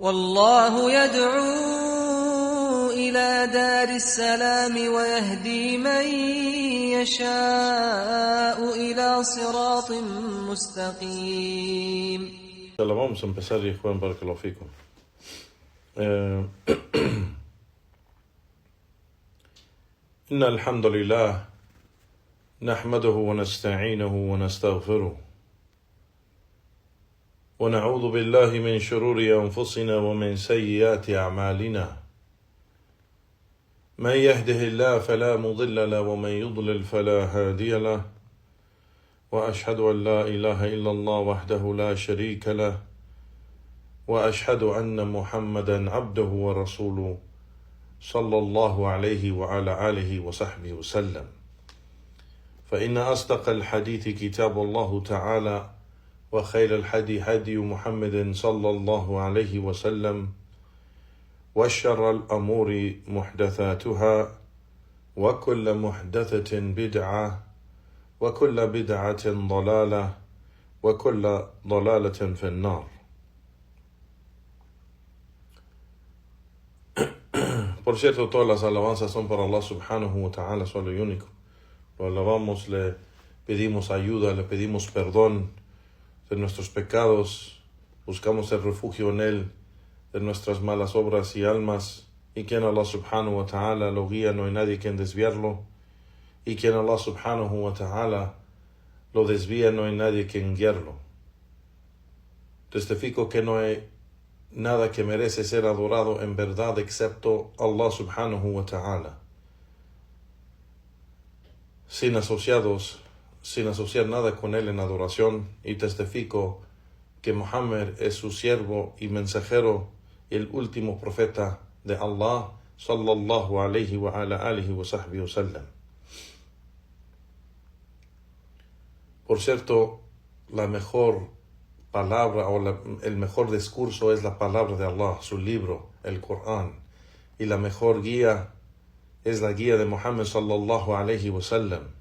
والله يدعو إلى دار السلام ويهدي من يشاء إلى صراط مستقيم. يلا vamos a empezar يا إخوان بارك الله فيكم. إن الحمد لله نحمده ونستعينه ونستغفره ونعوذ بالله من شرور أنفسنا ومن سيئات أعمالنا. من يهده الله فلا مضل له ومن يضلل فلا هادي له، وأشهد أن لا إله إلا الله وحده لا شريك له، وأشهد أن محمدا عبده ورسوله صلى الله عليه وعلى آله وصحبه وسلم. فإن أصدق الحديث كتاب الله تعالى، وخير الحدي هدي محمد صلى الله عليه وسلم، وشر الأمور محدثاتها، وكل محدثة بدعة، وكل بدعة ضلالة، وكل ضلالة في النار. Por cierto, todas las alabanzas son para Allah subhanahu wa ta'ala, solo y único. Lo alabamos, le pedimos ayuda, le pedimos perdón de nuestros pecados, buscamos el refugio en Él, de nuestras malas obras y almas, y quien Allah subhanahu wa ta'ala lo guía, no hay nadie quien desviarlo, y quien Allah subhanahu wa ta'ala lo desvía, no hay nadie quien guiarlo. Testifico que no hay nada que merece ser adorado en verdad excepto Allah subhanahu wa ta'ala, sin asociados, sin asociar nada con Él en adoración, y testifico que Muhammad es su siervo y mensajero, el último profeta de Allah sallallahu alayhi wa ala alihi wa sahbihi wa sallam. Por cierto, la mejor palabra el mejor discurso es la palabra de Allah, su libro, el Corán, y la mejor guía es la guía de Muhammad sallallahu alayhi wa sallam.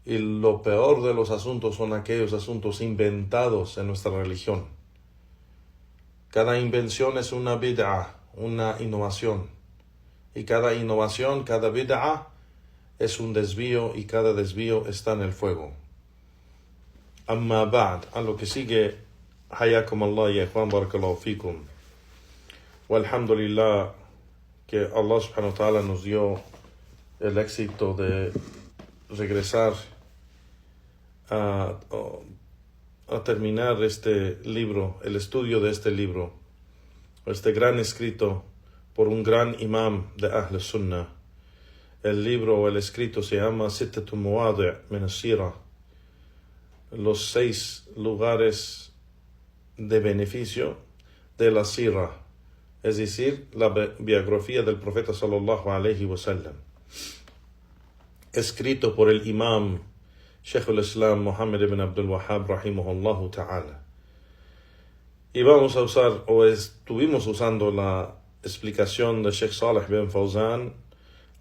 Y lo peor de los asuntos son aquellos asuntos inventados en nuestra religión. Cada invención es una bid'a, una innovación. Y cada innovación, cada bid'a es un desvío, y cada desvío está en el fuego. Amma ba'd, a lo que sigue, hayakum Allah ya ikhwan barakallahu fikum. Walhamdulillah que Allah subhanahu wa ta'ala nos dio el éxito de regresar a terminar este libro, el estudio de este libro, este gran escrito por un gran imam de Ahl Sunnah. El libro o el escrito se llama Sittatu Mawadi' min as-Sirah, los 6 lugares de beneficio de la Sirah, es decir, la biografía del profeta sallallahu alayhi wa sallam, escrito por el imam Shaykh al-Islam Muhammad ibn Abdul Wahhab rahimahullah ta'ala. Y vamos a usar, o estuvimos usando, la explicación de Sheikh Salih bin Fawzan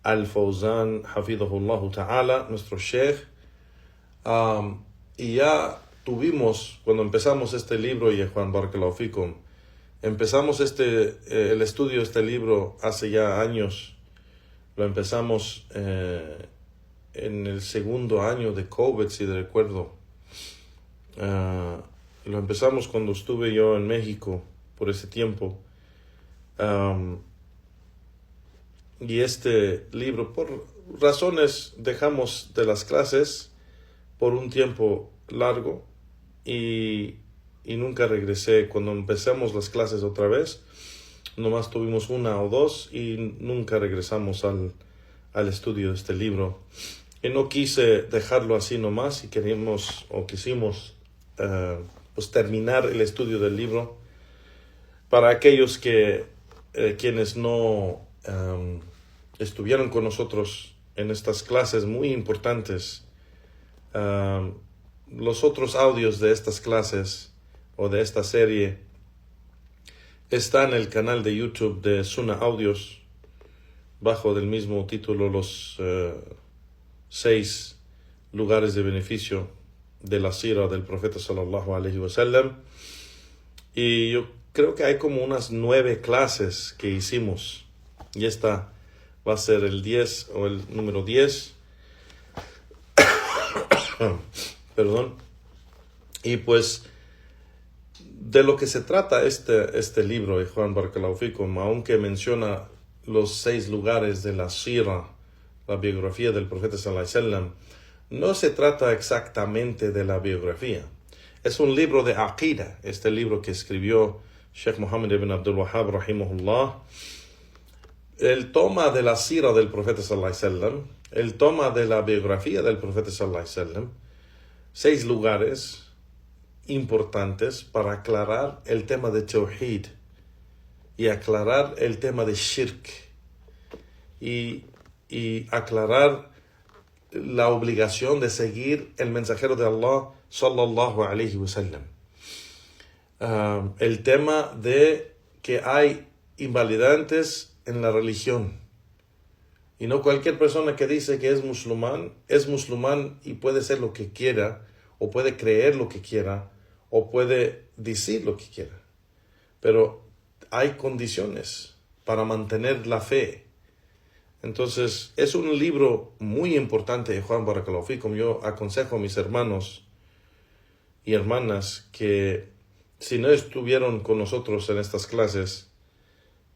al-Fawzan hafidhahullah ta'ala, nuestro Sheikh. Y ya tuvimos, cuando empezamos este libro, y Juan barakallahu fikum, empezamos el estudio de este libro hace ya años. Lo empezamos en el segundo año de COVID, si recuerdo. Lo empezamos cuando estuve yo en México por ese tiempo. Y este libro, por razones, dejamos de las clases por un tiempo largo y nunca regresé. Cuando empezamos las clases otra vez, nomás tuvimos 1 o 2 y nunca regresamos al estudio de este libro. Y no quise dejarlo así nomás, y quisimos pues terminar el estudio del libro. Para aquellos quienes no estuvieron con nosotros en estas clases muy importantes, los otros audios de estas clases o de esta serie están en el canal de YouTube de Sunnah Audios, bajo del mismo título, los 6 lugares de beneficio de la sira del profeta sallallahu alaihi wasallam. Y yo creo que hay como unas 9 clases que hicimos. Y esta va a ser el 10 o el número 10. Perdón. Y pues de lo que se trata este libro de Juan Barakallahu Fikum, aunque menciona los 6 lugares de la Sira, la biografía del profeta sallallahu alaihi wasallam, no se trata exactamente de la biografía. Es un libro de Aqida, este libro que escribió Sheikh Muhammad ibn Abdul Wahhab rahimahullah. Él toma de la Sira del profeta sallallahu alaihi wasallam, él toma de la biografía del profeta sallallahu alaihi wasallam 6 lugares importantes para aclarar el tema de Tawhid y aclarar el tema de Shirk y aclarar la obligación de seguir el mensajero de Allah sallallahu alaihi wasallam. El tema de que hay invalidantes en la religión y no cualquier persona que dice que es musulmán y puede ser lo que quiera o puede creer lo que quiera o puede decir lo que quiera, pero hay condiciones para mantener la fe. Entonces es un libro muy importante de Juan Barakallahu Fikum. Yo aconsejo a mis hermanos y hermanas que si no estuvieron con nosotros en estas clases,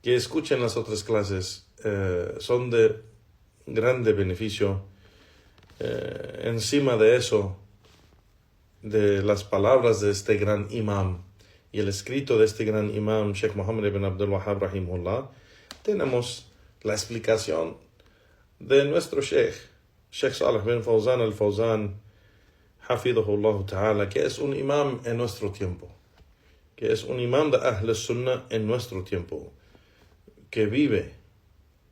que escuchen las otras clases. Son de grande beneficio. Encima de eso, de las palabras de este gran imam y el escrito de este gran imam, Sheikh Muhammad ibn Abdul Wahhab rahimahullah, tenemos la explicación de nuestro Sheikh Salih bin Fawzan al-Fawzan, hafidhahullah ta'ala, que es un imam en nuestro tiempo, que es un imam de Ahl Sunnah en nuestro tiempo, que vive,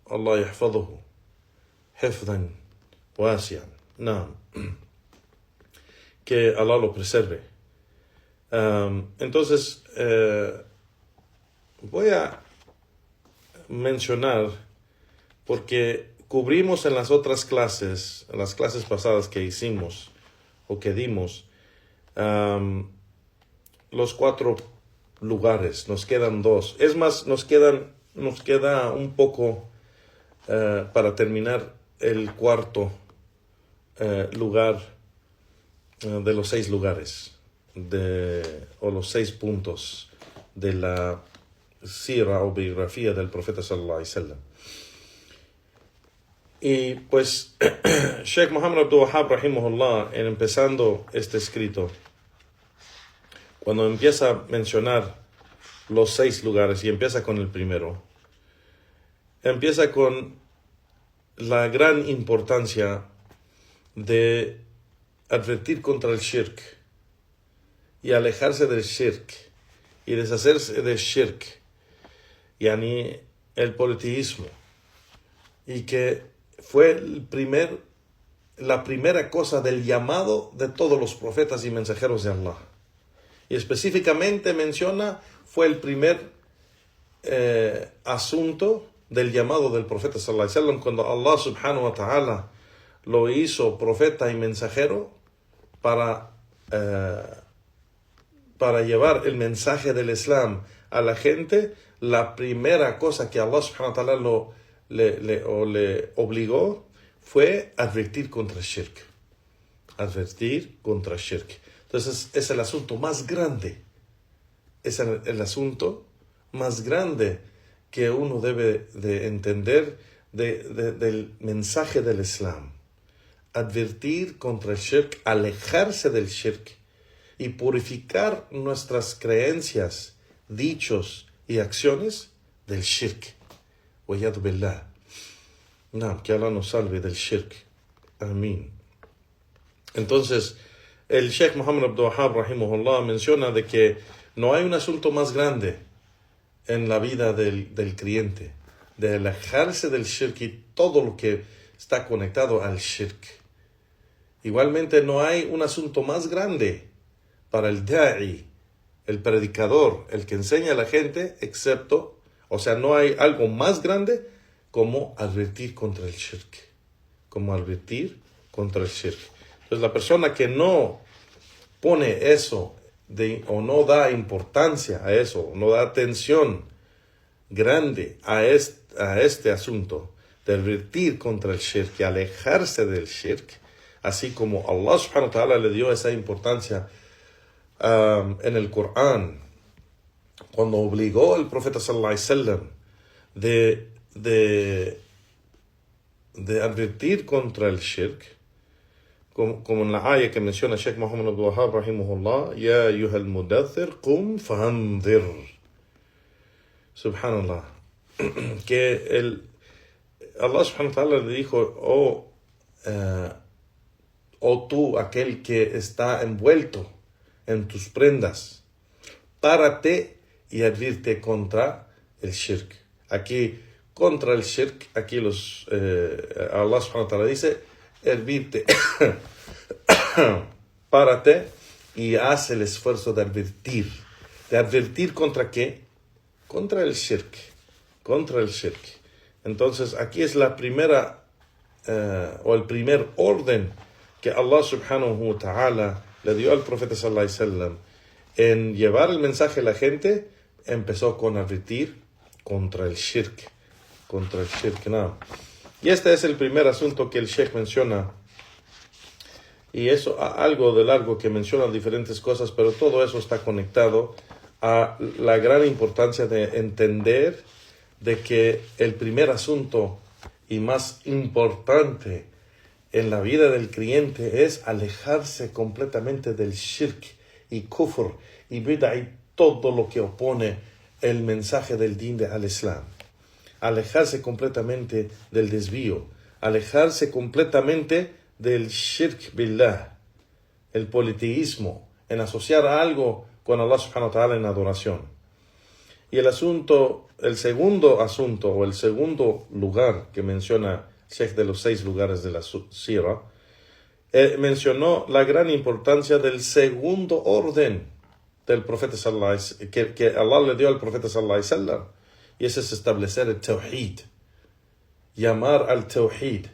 Allah yahfadhuhu, hifdhan wasi'an, naam, que Allah lo preserve. Entonces, voy a mencionar, porque cubrimos en las otras clases, en las clases pasadas que hicimos o que dimos, los 4 lugares, nos quedan 2. Es más, nos queda un poco para terminar el 4 lugar de los 6 lugares o los 6 puntos de la sira o biografía del profeta sallallahu alaihi wasallam. Y pues Sheikh Muhammad Abdul Wahhab rahimahullah, en empezando este escrito, cuando empieza a mencionar los 6 lugares y empieza con el primero, empieza con la gran importancia de advertir contra el shirk y alejarse del shirk y deshacerse del shirk, yani el politeísmo, y que fue la primera cosa del llamado de todos los profetas y mensajeros de Allah. Y específicamente menciona, fue el primer asunto del llamado del profeta sallallahu alaihi wasallam, cuando Allah subhanahu wa ta'ala lo hizo profeta y mensajero para llevar el mensaje del Islam a la gente. La primera cosa que Allah subhanahu wa ta'ala le obligó fue advertir contra el shirk. Advertir contra el shirk. Entonces es el asunto más grande. Es el asunto más grande que uno debe de entender del mensaje del Islam. Advertir contra el shirk, alejarse del shirk y purificar nuestras creencias, dichos y acciones del shirk. Wa'yadu billah. Que Allah nos salve del shirk. Amén. Entonces, el Sheikh Muhammad Abdul Wahhab rahimahullah menciona de que no hay un asunto más grande en la vida del creyente, de alejarse del shirk y todo lo que está conectado al shirk. Igualmente no hay un asunto más grande para el da'i, el predicador, el que enseña a la gente, no hay algo más grande como advertir contra el shirk. Entonces la persona que no pone eso o no da importancia a eso, no da atención grande a este asunto de advertir contra el shirk y alejarse del shirk, así como Allah subhanahu wa ta'ala le dio esa importancia en el Corán, cuando obligó al profeta sallallahu alaihi wasallam de advertir contra el shirk, como en la ayah que menciona Sheikh Muhammad Abdul Wahhab rahimahullah, Ya ayyuhal mudaththir qum fahandhir. Subhanallah. Que Allah subhanahu wa ta'ala le dijo, oh tú, aquel que está envuelto en tus prendas, párate y advierte contra el shirk. Aquí, contra el shirk, aquí Allah subhanahu wa ta'ala dice, advierte, párate y haz el esfuerzo de advertir. ¿De advertir contra qué? Contra el shirk. Contra el shirk. Entonces, aquí es la primera, o el primer orden que Allah subhanahu wa ta'ala le dio al profeta sallallahu alaihi wasallam en llevar el mensaje a la gente. Empezó con advertir contra el shirk. Contra el shirk, no. Y este es el primer asunto que el Sheikh menciona. Y eso, algo de largo que menciona diferentes cosas, pero todo eso está conectado a la gran importancia de entender de que el primer asunto y más importante en la vida del creyente es alejarse completamente del shirk y kufr y bid'ah y todo lo que opone el mensaje del din al Islam. Alejarse completamente del desvío, alejarse completamente del shirk billah, el politeísmo, en asociar a algo con Allah subhanahu wa ta'ala en adoración. Y el segundo asunto, o el segundo lugar que menciona Sheikh de los 6 lugares de la Sira, mencionó la gran importancia del segundo orden del profeta sallallahu alaihi wasallam, que Allah le dio al profeta sallallahu alaihi wasallam, y ese es establecer el tawhid, llamar al tawhid.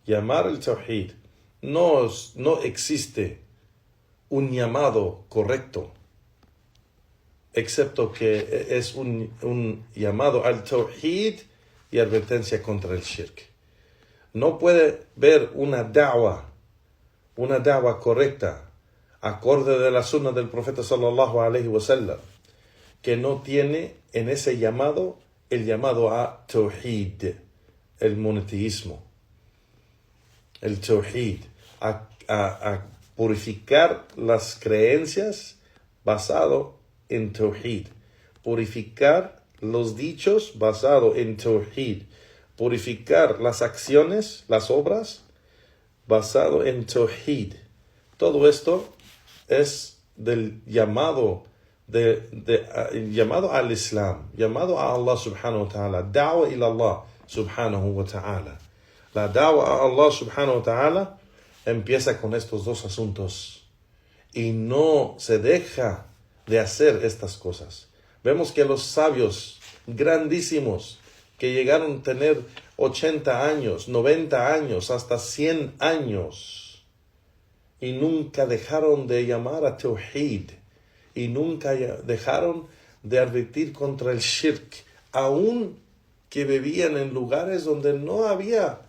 Llamar al tawhid. No existe un llamado correcto, excepto que es un llamado al tawhid y advertencia contra el shirk. No puede haber una da'wa correcta, acorde de la sunna del profeta sallallahu alaihi wasallam, que no tiene en ese llamado el llamado a tawhid, el monoteísmo, el tawhid, a purificar las creencias basado en tawhid, purificar los dichos basado en tawhid, purificar las acciones, las obras basado en tawhid. Todo esto es del llamado llamado al Islam, llamado a Allah subhanahu wa ta'ala, da'wa ila Allah subhanahu wa ta'ala. La da'wa a Allah subhanahu wa ta'ala empieza con estos dos asuntos y no se deja de hacer estas cosas. Vemos que los sabios grandísimos que llegaron a tener 80 años, 90 años, hasta 100 años y nunca dejaron de llamar a Tawhid y nunca dejaron de advertir contra el shirk, aun que vivían en lugares donde no había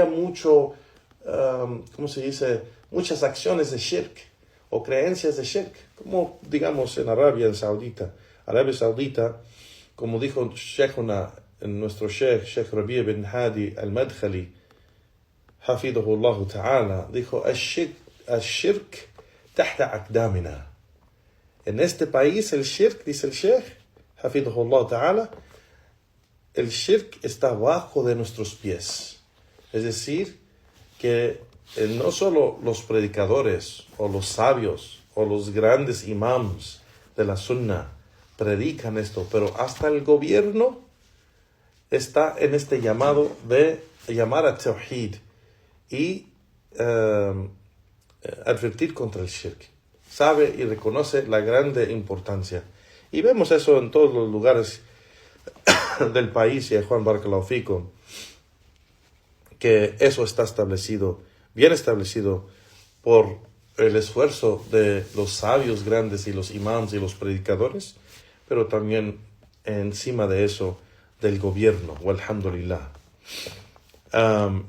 mucho, muchas acciones de shirk o creencias de shirk, como digamos en Arabia Saudita, como dijo nuestro Sheikh Rabi' bin Hadi al-Madkhali, hafidhahullah ta'ala, dijo, al-shirk tahta aqdamina. En este país el shirk, dice el Sheikh, hafidhahullah ta'ala, el shirk está bajo de nuestros pies. Es decir, que no solo los predicadores o los sabios o los grandes imams de la sunna predican esto, pero hasta el gobierno está en este llamado de llamar a Tawhid y advertir contra el shirk. Sabe y reconoce la grande importancia. Y vemos eso en todos los lugares del país, y a Juan Barakallahu Fikum, que eso está establecido, bien establecido por el esfuerzo de los sabios grandes y los imams y los predicadores, pero también encima de eso del gobierno, walhamdulillah.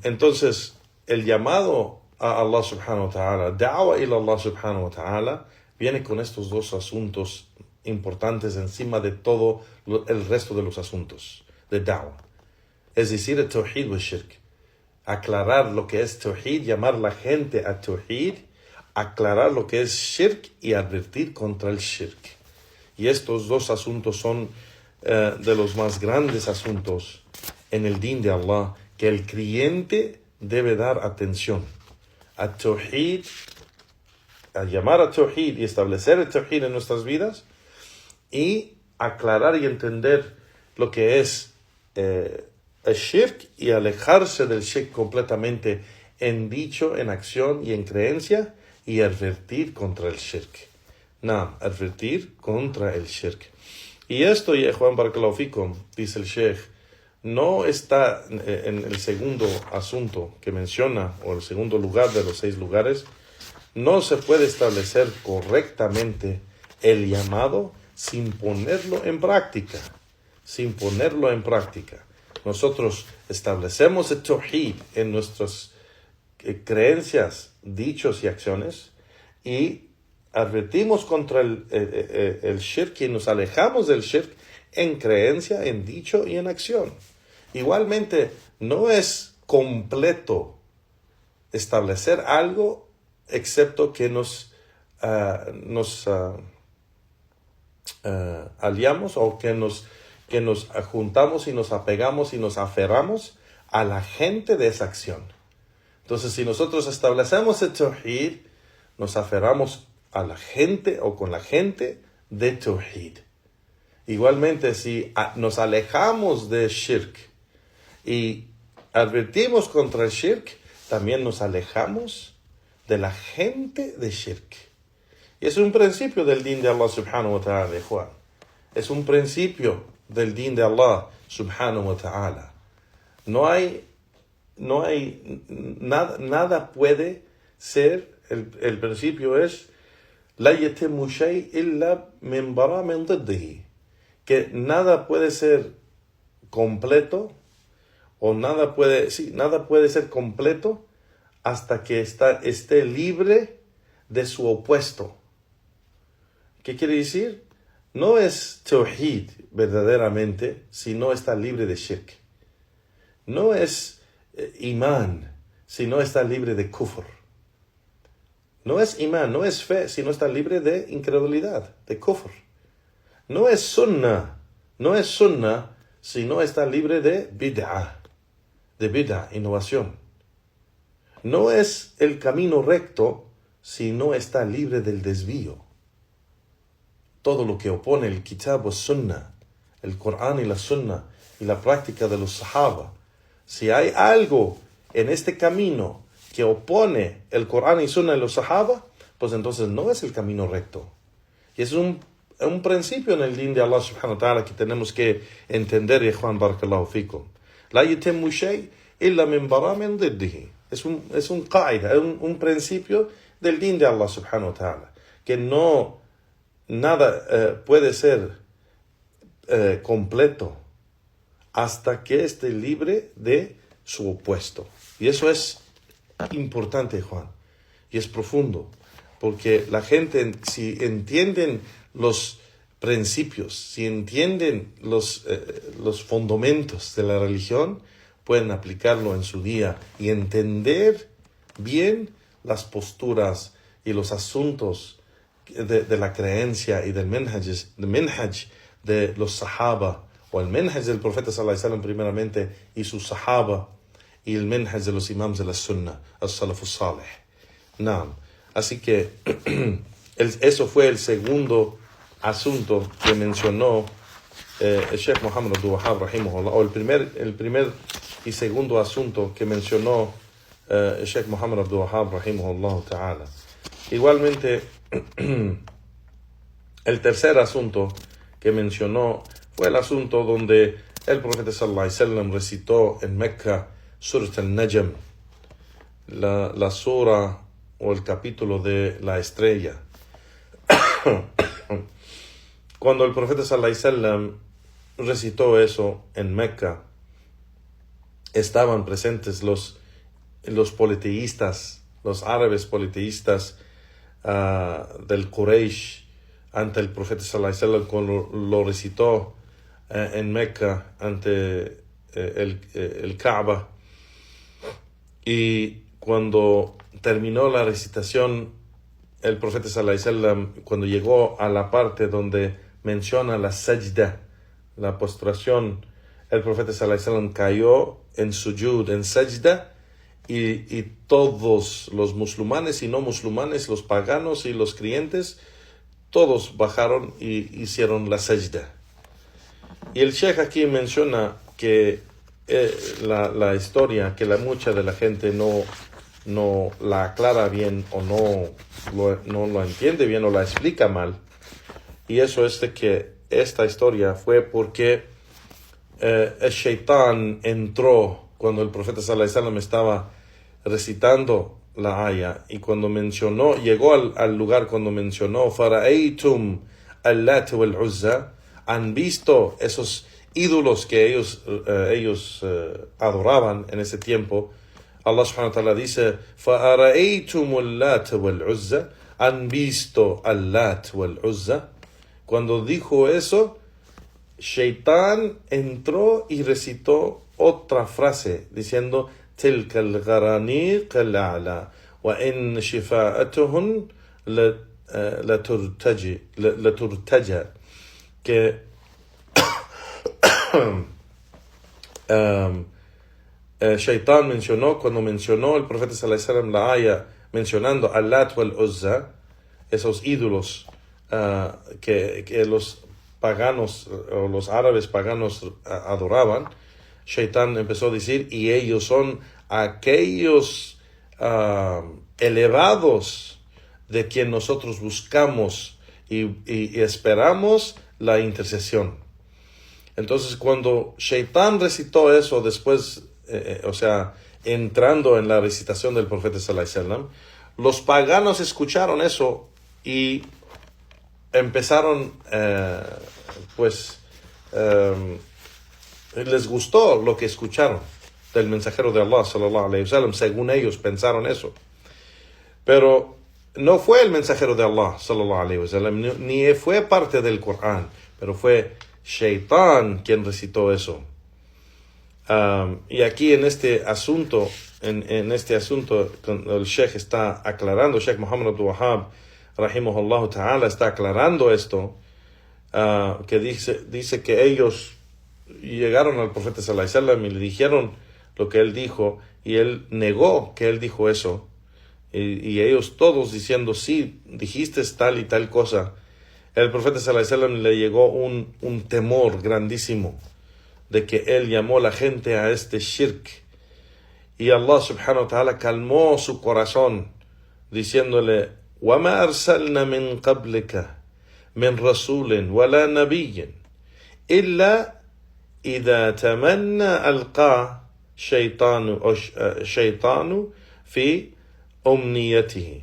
Entonces, el llamado a Allah subhanahu wa ta'ala, da'wa ila Allah subhanahu wa ta'ala, viene con estos dos asuntos importantes encima de todo el resto de los asuntos de da'wa. Es decir, el tawhid wa shirk. Aclarar lo que es tawhid, llamar a la gente a tawhid, aclarar lo que es shirk y advertir contra el shirk. Y estos dos asuntos son de los más grandes asuntos en el din de Allah, que el creyente debe dar atención a tawhid, a llamar a tawhid y establecer el tawhid en nuestras vidas, y aclarar y entender lo que es el shirk y alejarse del shirk completamente en dicho, en acción y en creencia, y advertir contra el shirk. Advertir contra el shirk. Y esto, ya Juan Barakallahu Fikum, dice el Sheikh, no está en el segundo asunto que menciona, o el segundo lugar de los 6 lugares. No se puede establecer correctamente el llamado sin ponerlo en práctica. Sin ponerlo en práctica. Nosotros establecemos el tawhid en nuestras creencias, dichos y acciones, y advertimos contra el shirk y nos alejamos del shirk en creencia, en dicho y en acción. Igualmente, no es completo establecer algo excepto que nos aliamos, o que nos juntamos y nos apegamos y nos aferramos a la gente de esa acción. Entonces, si nosotros establecemos el tawhid, nos aferramos a la gente o con la gente de tawhid. Igualmente, si nos alejamos de shirk y advertimos contra el shirk, también nos alejamos de la gente de shirk. Y es un principio del din de Allah subhanahu wa ta'ala, Juan. Es un principio del din de Allah subhanahu wa ta'ala. No hay nada puede ser, el principio es la yatimmu shay illa min bara min diddihi, que nada puede ser completo, o nada puede ser completo hasta que esté libre de su opuesto. ¿Qué quiere decir? No es tawhid verdaderamente si no está libre de shirk. No es imán si no está libre de kufr. No es imán, no es fe si no está libre de incredulidad, de kufr. No es sunnah si no está libre de bid'ah, innovación. No es el camino recto si no está libre del desvío. Todo lo que opone el kitab o sunnah, el Corán y la sunnah y la práctica de los sahaba, si hay algo en este camino que opone el Corán y sunnah y los sahaba, pues entonces no es el camino recto. Y es un principio en el din de Allah subhanahu wa ta'ala que tenemos que entender, y Juan Barakallahu Fikum. La yatimmu shay illa min bara min diddihi. Es un qaida, un principio del din de Allah subhanahu wa ta'ala, que nada puede ser completo hasta que esté libre de su opuesto. Y eso es importante, Juan, y es profundo, porque la gente, si entienden los principios, si entienden los fundamentos de la religión, pueden aplicarlo en su día y entender bien las posturas y los asuntos de la creencia y del minhaj de los sahaba, o el minhaj del profeta sallallahu alaihi wasallam primeramente y sus sahaba, y el minhaj de los imams de la sunnah, as-salafus salih. Así que eso fue el segundo asunto que mencionó el Sheikh Muhammad Abdul Wahhab rahimahullah, o el primer y segundo asunto que mencionó el Sheikh Muhammad Abdul Wahhab rahimahullah ta'ala. Igualmente, el tercer asunto que mencionó fue el asunto donde el profeta sallallahu alaihi wasallam recitó en Mecca Surat al-Najm, la sura o el capítulo de la estrella. Cuando el profeta sallallahu alaihi wasallam recitó eso en Meca, estaban presentes los politeístas, los árabes politeístas del Quraysh ante el profeta sallallahu alaihi wasallam cuando lo recitó en Meca ante el Kaaba. Y cuando terminó la recitación, el profeta sallallahu alaihi wasallam, cuando llegó a la parte donde menciona la sajda, la postración, el profeta sallallahu alaihi wasallam cayó en sujud, en sajda, y todos los musulmanes y no musulmanes, los paganos y los creyentes, todos bajaron y hicieron la sajda. Y el Sheikh aquí menciona que la historia, que mucha de la gente no la aclara bien o no lo entiende bien o la explica mal. Y eso es de que esta historia fue porque el Shaitán entró cuando el profeta sallallahu alaihi wasallam estaba recitando la aya, y cuando llegó al lugar cuando mencionó Fara'aytum al-Lat wal-Uzza, han visto esos ídolos que ellos adoraban en ese tiempo. Allah subhanahu wa ta'ala dice Fara'aytum al-Lat wal-Uzza, han visto al-Lat wal-Uzza. Cuando dijo eso, Shaitán entró y recitó otra frase diciendo Tilka al-gharaniq al-a'la wa in shifa'atuhun la turtaja, que Shaitán mencionó, cuando mencionó el profeta sallallahu alaihi wasallam la aya mencionando al-Lat wal-Uzza, esos ídolos que los paganos o los árabes paganos adoraban, Shaitán empezó a decir, y ellos son aquellos elevados de quien nosotros buscamos y esperamos la intercesión. Entonces, cuando Shaitán recitó eso después, entrando en la recitación del profeta sallallahu alaihi wasallam, los paganos escucharon eso y empezaron, les gustó lo que escucharon del mensajero de Allah sallallahu alaihi wasallam. Según ellos pensaron eso, pero no fue el mensajero de Allah sallallahu alaihi wasallam, ni fue parte del Corán, pero fue Shaitán quien recitó eso. Y aquí en este asunto, el Sheikh está aclarando, Sheikh Muhammad Abdul Wahhab rahimahullah ta'ala está aclarando esto, que dice que ellos llegaron al profeta sallallahu alaihi wasallam y le dijeron lo que él dijo, y él negó que él dijo eso, y ellos todos diciendo, sí, dijiste tal y tal cosa. El profeta sallallahu alaihi wasallam le llegó un temor grandísimo de que él llamó a la gente a este shirk, y Allah subhanahu wa ta'ala calmó su corazón diciéndole وَمَا أَرْسَلْنَا مِنْ قَبْلِكَ مِنْ رَسُولٍ وَلَا نَبِيٍّ إِلَّا إِذَا تَمَنَّى أَلْقَى شَيْطَانُ فِي أُمْنِيَّتِهِ.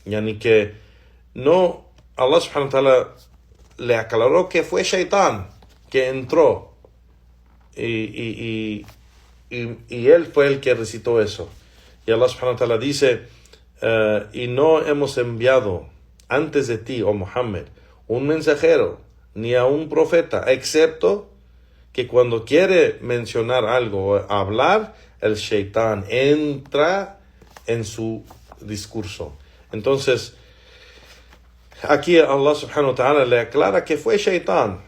Yani que no, Allah subhanahu wa ta'ala le aclaró que fue Shaitán que entró y él fue el que recitó eso. Y Allah subhanahu wa ta'ala dice, y no hemos enviado antes de ti, oh Muhammad, un mensajero ni a un profeta, excepto que cuando quiere mencionar algo o hablar, el Shaitán entra en su discurso. Entonces, aquí Allah subhanahu wa ta'ala le aclara que fue Shaitán,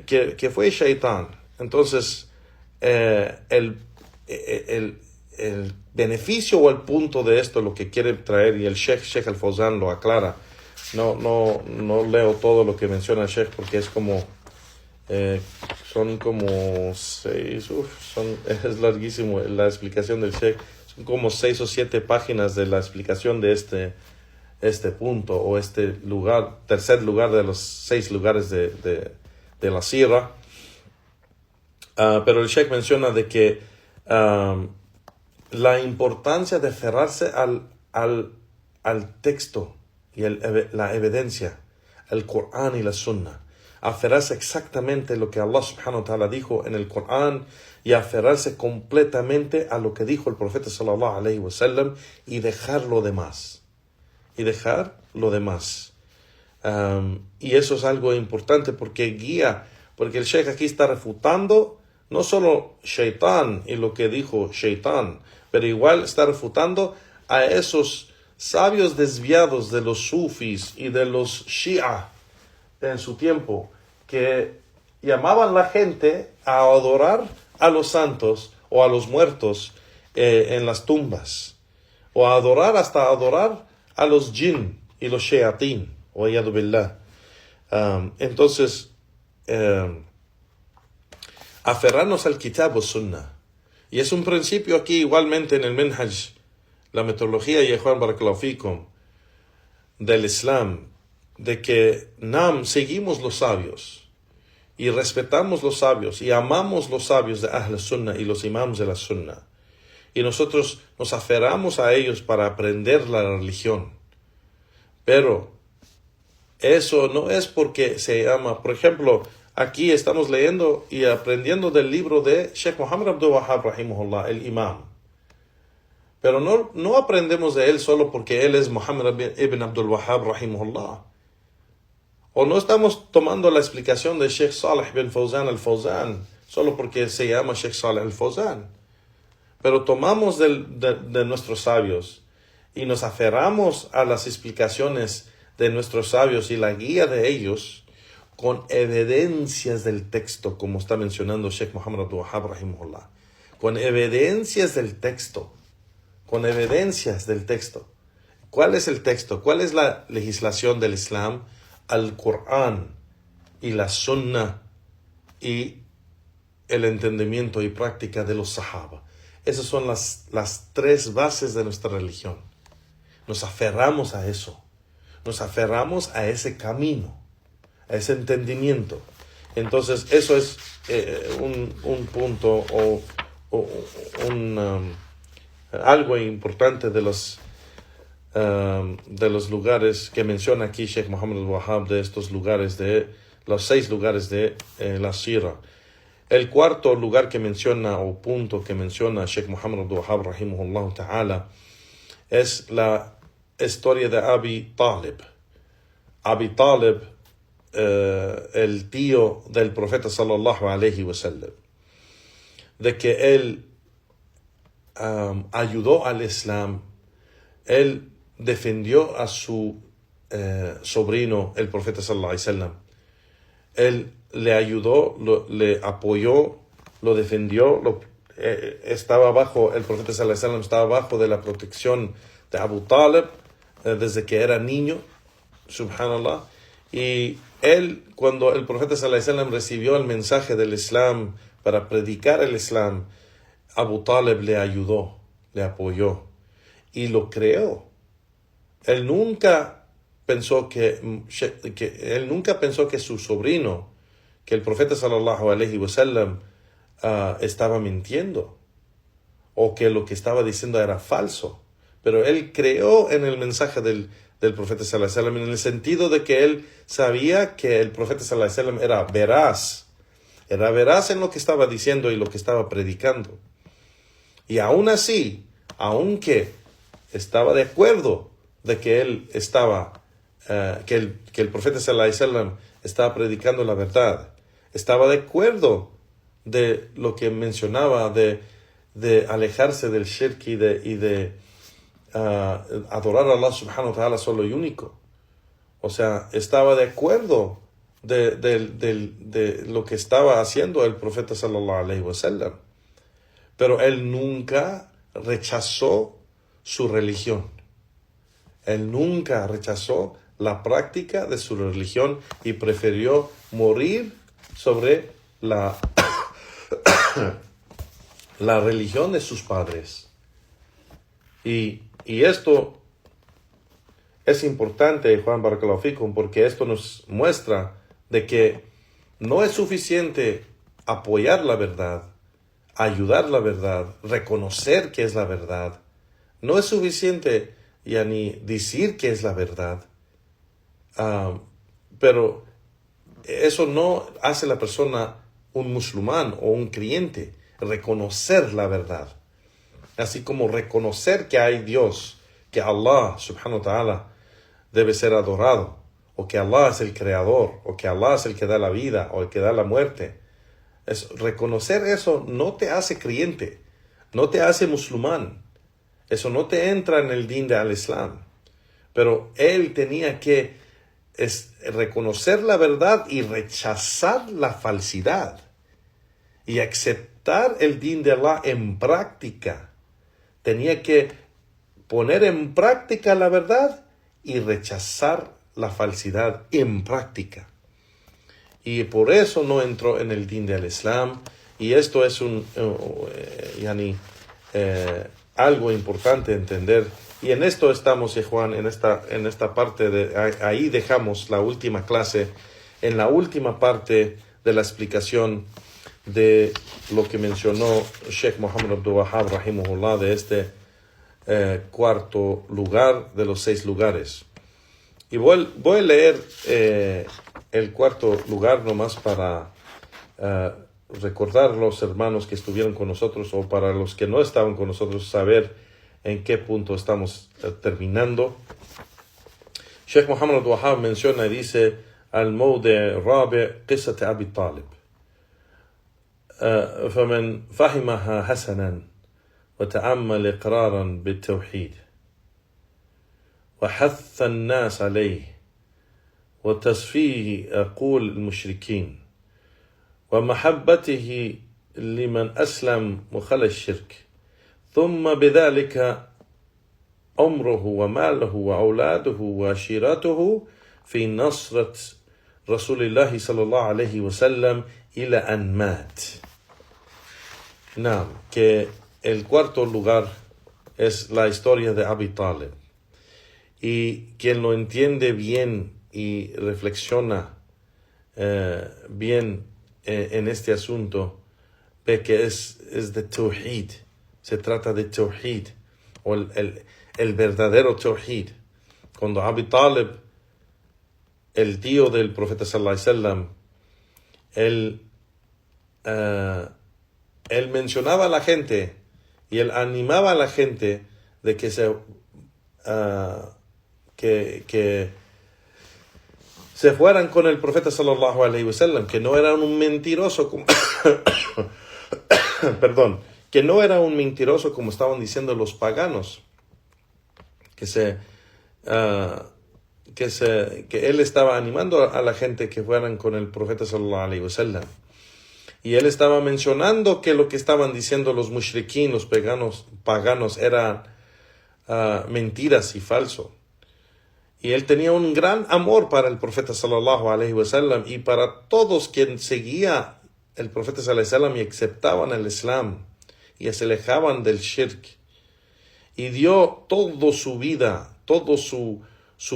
que fue Shaitán. Entonces, el beneficio o el punto de esto, lo que quiere traer, y el Sheikh Al-Fawzan lo aclara. No leo todo lo que menciona el Sheikh porque es como son como 6, es larguísimo la explicación del Sheikh. Son como 6 o 7 páginas de la explicación de este punto o este lugar, tercer lugar de los 6 lugares de la Sira. Pero el Sheikh menciona de que la importancia de aferrarse al texto y la evidencia, el Corán y la Sunna. Aferrarse exactamente a lo que Allah subhanahu wa ta'ala dijo en el Corán y aferrarse completamente a lo que dijo el profeta sallallahu alayhi wa sallam y dejar lo demás. Y eso es algo importante porque guía, porque el Sheikh aquí está refutando no solo Shaitán y lo que dijo Shaitán, pero igual está refutando a esos sabios desviados de los sufis y de los shia en su tiempo, que llamaban a la gente a adorar a los santos o a los muertos en las tumbas, o a adorar a los jinn y los shayatín, o ayadu billah. Entonces, aferrarnos al kitab o sunnah. Y es un principio aquí igualmente en el Minhaj, la metodología y Juan Barakallahu Fikum del Islam, de que seguimos los sabios y respetamos los sabios y amamos los sabios de Ahl Sunnah y los imams de la Sunnah. Y nosotros nos aferramos a ellos para aprender la religión. Pero eso no es porque se llama, por ejemplo, aquí estamos leyendo y aprendiendo del libro de Sheikh Muhammad Abdul Wahhab rahimahullah, el imam. Pero no aprendemos de él solo porque él es Muhammad ibn Abdul Wahhab rahimahullah. O no estamos tomando la explicación de Sheikh Saleh bin Fawzan al-Fawzan solo porque se llama Sheikh Saleh al-Fawzan. Pero tomamos de nuestros sabios y nos aferramos a las explicaciones de nuestros sabios y la guía de ellos con evidencias del texto, como está mencionando Sheikh Muhammad Abdul Wahhab rahimahullah. Con evidencias del texto. ¿Cuál es el texto? ¿Cuál es la legislación del Islam? Al Corán y la Sunnah y el entendimiento y práctica de los Sahaba. Esas son las tres bases de nuestra religión. Nos aferramos a eso. Nos aferramos a ese camino, a ese entendimiento. Entonces, eso es un punto o algo importante de los lugares que menciona aquí Sheikh Muhammad al-Wahhab, de estos lugares, de los 6 lugares de la Sira. El cuarto lugar que menciona, o punto que menciona Sheikh Muhammad al-Wahhab rahimahullah ta'ala, es la historia de Abi Talib. Abi Talib, el tío del profeta sallallahu alayhi wa sallam, de que él ayudó al Islam. Él defendió a su sobrino, el profeta sallallahu alaihi wasallam. Él le ayudó, le apoyó, lo defendió, estaba bajo, el profeta sallallahu alaihi wasallam estaba bajo de la protección de Abu Talib desde que era niño, subhanallah. Y él, cuando el profeta sallallahu alaihi wasallam recibió el mensaje del Islam para predicar el Islam, Abu Talib le ayudó, le apoyó y lo creó. Él nunca pensó que su sobrino, que el profeta sallallahu alaihi wasallam estaba mintiendo o que lo que estaba diciendo era falso. Pero él creó en el mensaje del profeta sallallahu alaihi wasallam, en el sentido de que él sabía que el profeta sallallahu alaihi wasallam era veraz en lo que estaba diciendo y lo que estaba predicando. Y aún así, aunque estaba de acuerdo de que él estaba, que el profeta sallallahu alaihi wasallam estaba predicando la verdad, estaba de acuerdo de lo que mencionaba de alejarse del shirk y de adorar a Allah subhanahu wa ta'ala solo y único. O sea, estaba de acuerdo de lo que estaba haciendo el profeta sallallahu alaihi wasallam. Pero él nunca rechazó su religión. Él nunca rechazó la práctica de su religión y prefirió morir sobre la religión de sus padres. Y esto es importante, Juan Barakallahu Fikum, porque esto nos muestra de que no es suficiente apoyar la verdad, ayudar la verdad, reconocer que es la verdad. No es suficiente ni decir que es la verdad. Pero eso no hace a la persona un musulmán o un creyente. Reconocer la verdad. Así como reconocer que hay Dios, que Allah subhanahu wa ta'ala debe ser adorado, o que Allah es el creador, o que Allah es el que da la vida, o el que da la muerte. Reconocer eso no te hace creyente, no te hace musulmán. Eso no te entra en el din de al-Islam. Pero él tenía que reconocer la verdad y rechazar la falsidad. Y aceptar el din de Allah en práctica. Tenía que poner en práctica la verdad y rechazar la falsidad en práctica. Y por eso no entró en el din del Islam. Y esto es algo importante entender. Y en esto estamos, Juan, en esta parte ahí dejamos la última clase, en la última parte de la explicación de lo que mencionó Sheikh Muhammad Abdul Wahhab rahimahullah, de este cuarto lugar de los 6 lugares. Y voy a leer el cuarto lugar nomás para recordar a los hermanos que estuvieron con nosotros, o para los que no estaban con nosotros, saber en qué punto estamos terminando. Sheikh Muhammad Abdul Wahhab menciona y dice: al-mawdi' rabi' qissat Abi Talib. فمن فهمها حسنا وتأمل إقرارا بالتوحيد وحث الناس عليه وتصفيه عقول المشركين ومحبته لمن أسلم وخلى الشرك ثم بذلك عمره وماله وأولاده وعشيرته في نصرة رسول الله صلى الله عليه وسلم إلى أن مات. Que el cuarto lugar es la historia de Abi Talib. Y quien lo entiende bien y reflexiona bien en este asunto, ve que es de Tawhid. Se trata de Tawhid, o el verdadero Tawhid. Cuando Abi Talib, el tío del profeta sallallahu alaihi wasallam, él mencionaba a la gente y él animaba a la gente de que se fueran con el profeta sallallahu alaihi wasallam, que no era un mentiroso como que no era un mentiroso como estaban diciendo los paganos, que él estaba animando a la gente que fueran con el profeta sallallahu alaihi wasallam. Y él estaba mencionando que lo que estaban diciendo los mushrikín, los paganos, eran mentiras y falso. Y él tenía un gran amor para el profeta sallallahu alaihi wasallam y para todos quienes seguían el profeta sallallahu alaihi wasallam y aceptaban el Islam y se alejaban del shirk. Y dio toda su vida, toda su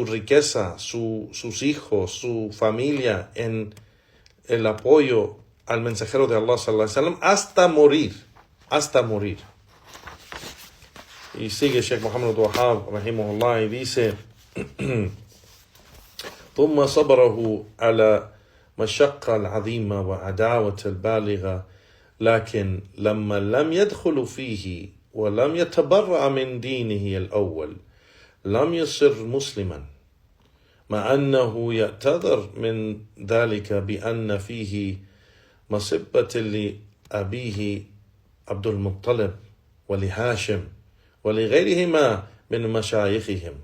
riqueza, sus hijos, su familia en el apoyo al mensajero de Allah sallallahu alaihi wasallam hasta morir. Y sigue Sheikh Muhammad Abdul Wahhab rahimahullah y dice: ثم صبره على مشقة العظيمة وعداوة البالغة لكن لما لم يدخل فيه ولم يتبرأ من دينه الأول لم يصر مسلما مع أنه يعتذر من ذلك بأن فيه مصبة لأبيه عبد المطلب ولهاشم ولغيرهما من مشايخهم.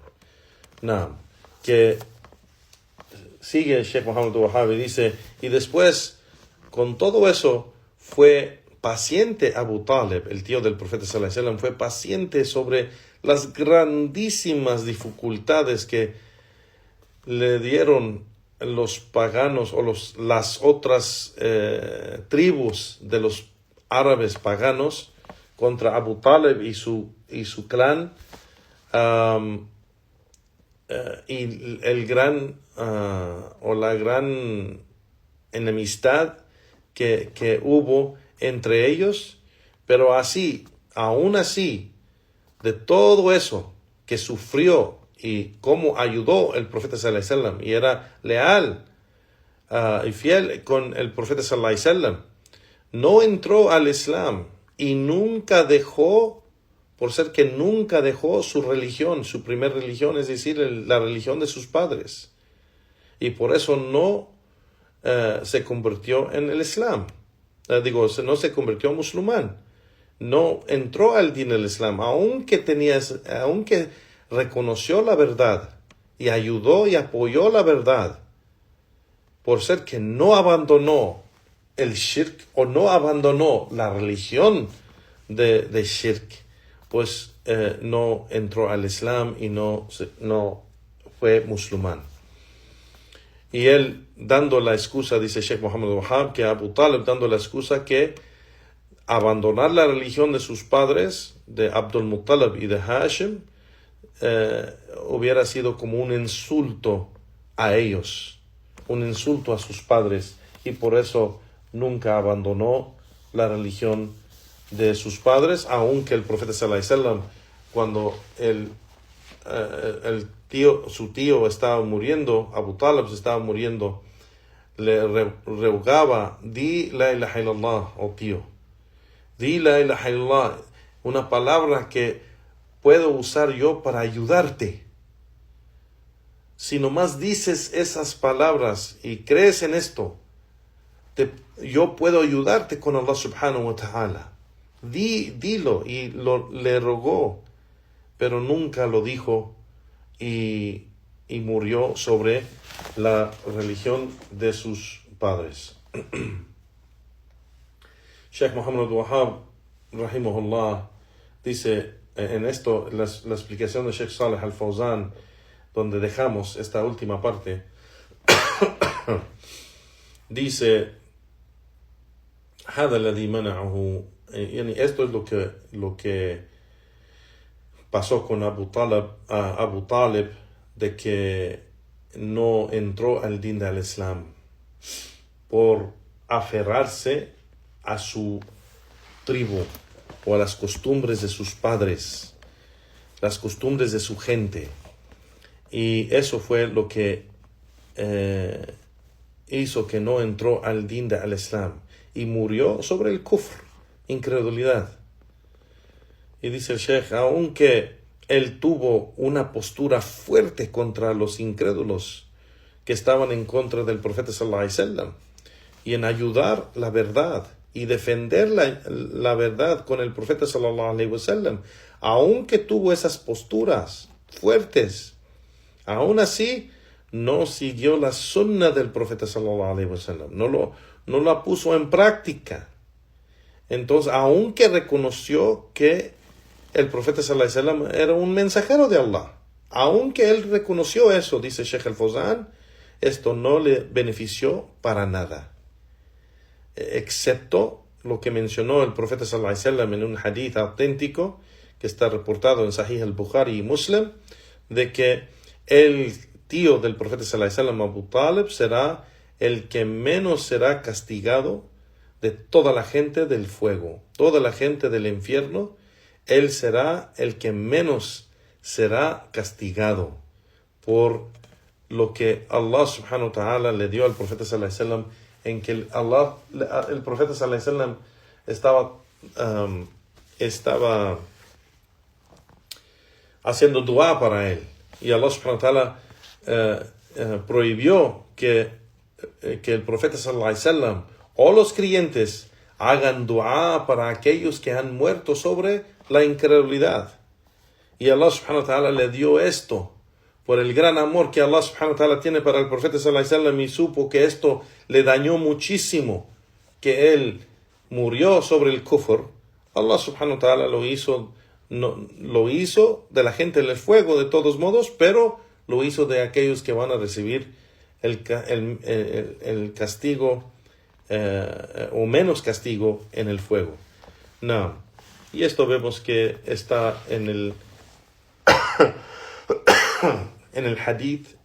Que sigue el Sheikh Muhammad Abdul Wahhab y dice: y después, con todo eso, fue paciente Abu Talib, el tío del profeta sallallahu alaihi wasallam, fue paciente sobre las grandísimas dificultades que le dieron los paganos o las otras tribus de los árabes paganos contra Abu Talib y su clan, y el gran la gran enemistad que hubo entre ellos. Pero aún así, de todo eso que sufrió y cómo ayudó el profeta sallallahu alaihi wasallam y era leal y fiel con el profeta sallallahu alaihi wasallam, no entró al Islam y nunca dejó, por ser que nunca dejó su religión, su primer religión, es decir, la religión de sus padres. Y por eso no se convirtió en el Islam. No se convirtió en musulmán. No entró al din del Islam, aunque reconoció la verdad y ayudó y apoyó la verdad, por ser que no abandonó el shirk o no abandonó la religión de shirk, pues no entró al Islam y no fue musulmán. Y él dando la excusa, dice Sheikh Muhammad Wahab, que Abu Talib dando la excusa que abandonar la religión de sus padres, de Abdul Muttalib y de Hashim, hubiera sido como un insulto a ellos, un insulto a sus padres, y por eso nunca abandonó la religión de sus padres, aunque el profeta sallallahu alaihi wasallam, cuando su tío estaba muriendo, Abu Talib estaba muriendo, le rogaba: di la ilaha illallah, oh tío, di la ilaha illallah, una palabra que puedo usar yo para ayudarte. Si nomás dices esas palabras y crees en esto, yo puedo ayudarte con Allah subhanahu wa ta'ala. Dilo. Y le rogó, pero nunca lo dijo, y murió sobre la religión de sus padres. Sheikh Muhammad Wahab, rahimahullah, dice en esto, la explicación de Sheikh Saleh Al-Fawzan, donde dejamos esta última parte, dice: esto es lo que pasó con Abu Talib, de que no entró al din del Islam por aferrarse a su tribu o a las costumbres de sus padres, las costumbres de su gente. Y eso fue lo que hizo que no entró al din del Islam y murió sobre el kufr, incredulidad. Y dice el Sheikh, aunque él tuvo una postura fuerte contra los incrédulos que estaban en contra del profeta sallallahu alaihi wasallam, y en ayudar la verdad y defender la verdad con el profeta sallallahu alaihi wasallam, aunque tuvo esas posturas fuertes, aún así no siguió la sunna del profeta sallallahu alaihi wasallam, no la puso en práctica. Entonces, aunque reconoció que el profeta sallallahu alaihi wasallam era un mensajero de Allah, aunque él reconoció eso, dice Sheikh Al-Fawzan, esto no le benefició para nada, excepto lo que mencionó el profeta sallallahu alaihi wasallam en un hadith auténtico que está reportado en Sahih al-Bukhari y Muslim, de que el tío del profeta sallallahu alaihi wasallam, Abu Talib, será el que menos será castigado de toda la gente del fuego, toda la gente del infierno. Él será el que menos será castigado por lo que Allah subhanahu wa ta'ala le dio al profeta sallallahu alaihi wasallam, en que el profeta sallallahu alaihi wasallam estaba haciendo dua para él, y Allah subhanahu wa ta'ala prohibió que el profeta sallallahu alaihi wasallam o los creyentes hagan dua para aquellos que han muerto sobre la incredulidad. Y Allah subhanahu wa ta'ala le dio esto por el gran amor que Allah subhanahu wa ta'ala tiene para el profeta sallallahu alaihi wasallam, y supo que esto le dañó muchísimo, que él murió sobre el kufr. Allah subhanahu wa ta'ala lo hizo de la gente del fuego de todos modos, pero lo hizo de aquellos que van a recibir el castigo o menos castigo en el fuego. No. Y esto vemos que está en el hadith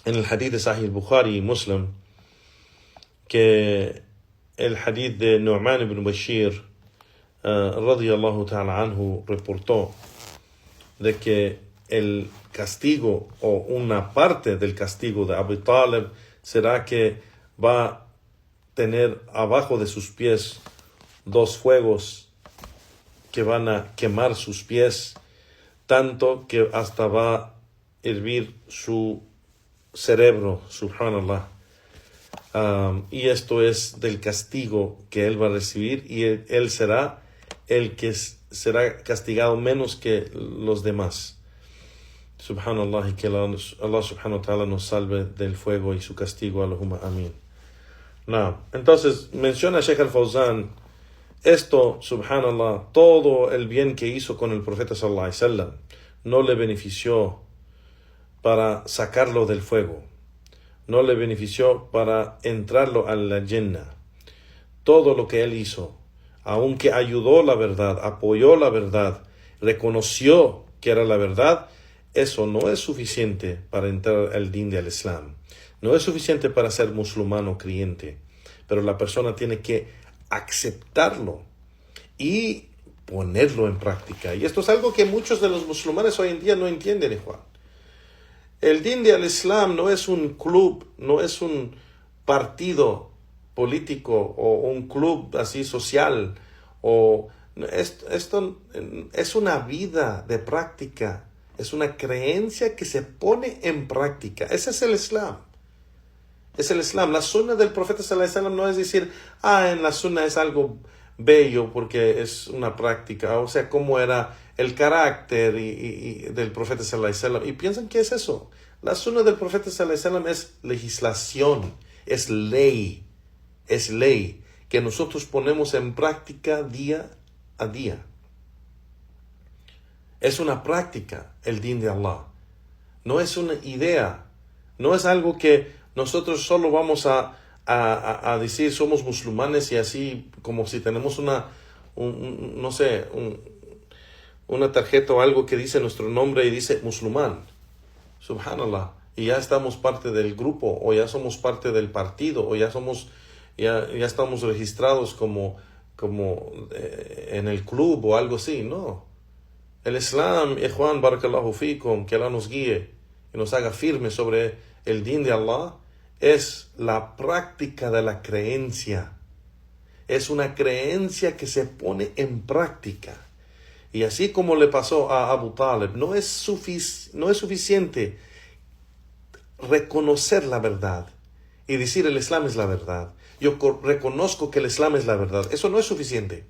en el hadith de Sahih al-Bukhari y Muslim, que el hadith de Nu'man ibn Bashir, radiyallahu ta'ala anhu, reportó de que el castigo o una parte del castigo de Abu Talib será que va a tener abajo de sus pies 2 fuegos que van a quemar sus pies, tanto que hasta va a hervir su cerebro, subhanallah. Y esto es del castigo que él va a recibir, y él será el que será castigado menos que los demás. Subhanallah, y que Allah subhanahu wa ta'ala nos salve del fuego y su castigo. Allahumma amin. Entonces menciona Sheikh al-Fawzan esto, subhanallah, todo el bien que hizo con el profeta sallallahu alaihi wasallam no le benefició para sacarlo del fuego, no le benefició para entrarlo a la Jannah. Todo lo que él hizo, aunque ayudó la verdad, apoyó la verdad, reconoció que era la verdad, eso no es suficiente para entrar al din del Islam. No es suficiente para ser musulmán o creyente, pero la persona tiene que aceptarlo y ponerlo en práctica. Y esto es algo que muchos de los musulmanes hoy en día no entienden, Juan. El din del Islam no es un club, no es un partido político o un club así social. Esto es una vida de práctica, es una creencia que se pone en práctica. Ese es el Islam. Es el Islam. La sunna del profeta sallallahu alaihi wasallam no es decir, en la sunna es algo bello porque es una práctica, o sea, cómo era el carácter del profeta sallallahu alaihi wasallam. Y piensan que es eso. La sunna del profeta sallallahu alaihi wasallam es legislación, es ley que nosotros ponemos en práctica día a día. Es una práctica el din de Allah. No es una idea, no es algo que nosotros solo vamos a decir somos musulmanes y así como si tenemos una tarjeta o algo que dice nuestro nombre y dice musulmán, subhanallah, y ya estamos parte del grupo, o ya somos parte del partido, o ya estamos registrados como en el club o algo así. No, el Islam, Ikhwan, barakallahu fikum, que Allah nos guíe y nos haga firmes sobre el din de Allah, es la práctica de la creencia. Es una creencia que se pone en práctica. Y así como le pasó a Abu Talib, no es suficiente reconocer la verdad y decir el Islam es la verdad. Yo reconozco que el Islam es la verdad. Eso no es suficiente.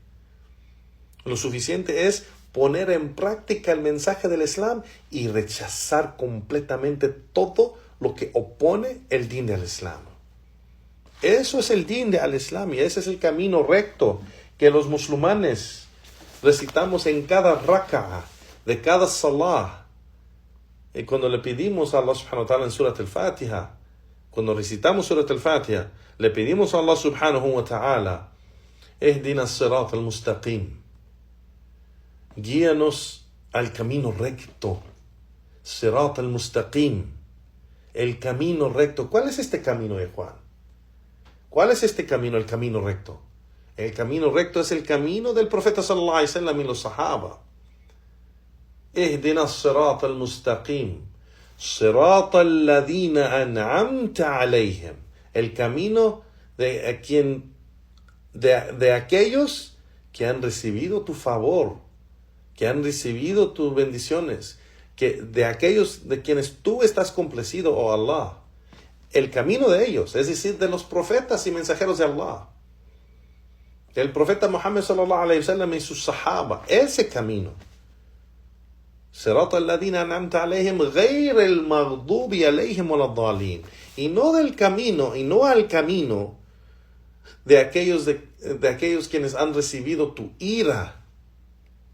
Lo suficiente es poner en práctica el mensaje del Islam y rechazar completamente todo lo que opone el din del Islam. Eso es el din del Islam, y ese es el camino recto que los musulmanes recitamos en cada raka'a de cada salah. Y cuando le pedimos a Allah subhanahu wa ta'ala en Surat al-Fatiha, cuando recitamos Surat al-Fatiha, le pedimos a Allah subhanahu wa ta'ala, Ihdina as-sirat al-mustaqim, guíanos al camino recto, sirat al-mustaqim, el camino recto. ¿Cuál es este camino, Juan? ¿Cuál es este camino, el camino recto? El camino recto es el camino del profeta sallallahu alaihi wasallam y los sahaba. Ihdina as-sirat al-mustaqim, sirat alladhina an'amta alayhim. El camino de aquellos que han recibido tu favor, que han recibido tus bendiciones, de aquellos de quienes tú estás complacido, oh Allah. El camino de ellos, es decir, de los profetas y mensajeros de Allah. El profeta Muhammad sallallahu alaihi wasallam y sus sahaba, ese camino. Sirat alladhina an'amta alayhim ghayr al-maghdubi alayhim wal-dhalin. Y no del camino, y no al camino de aquellos quienes han recibido tu ira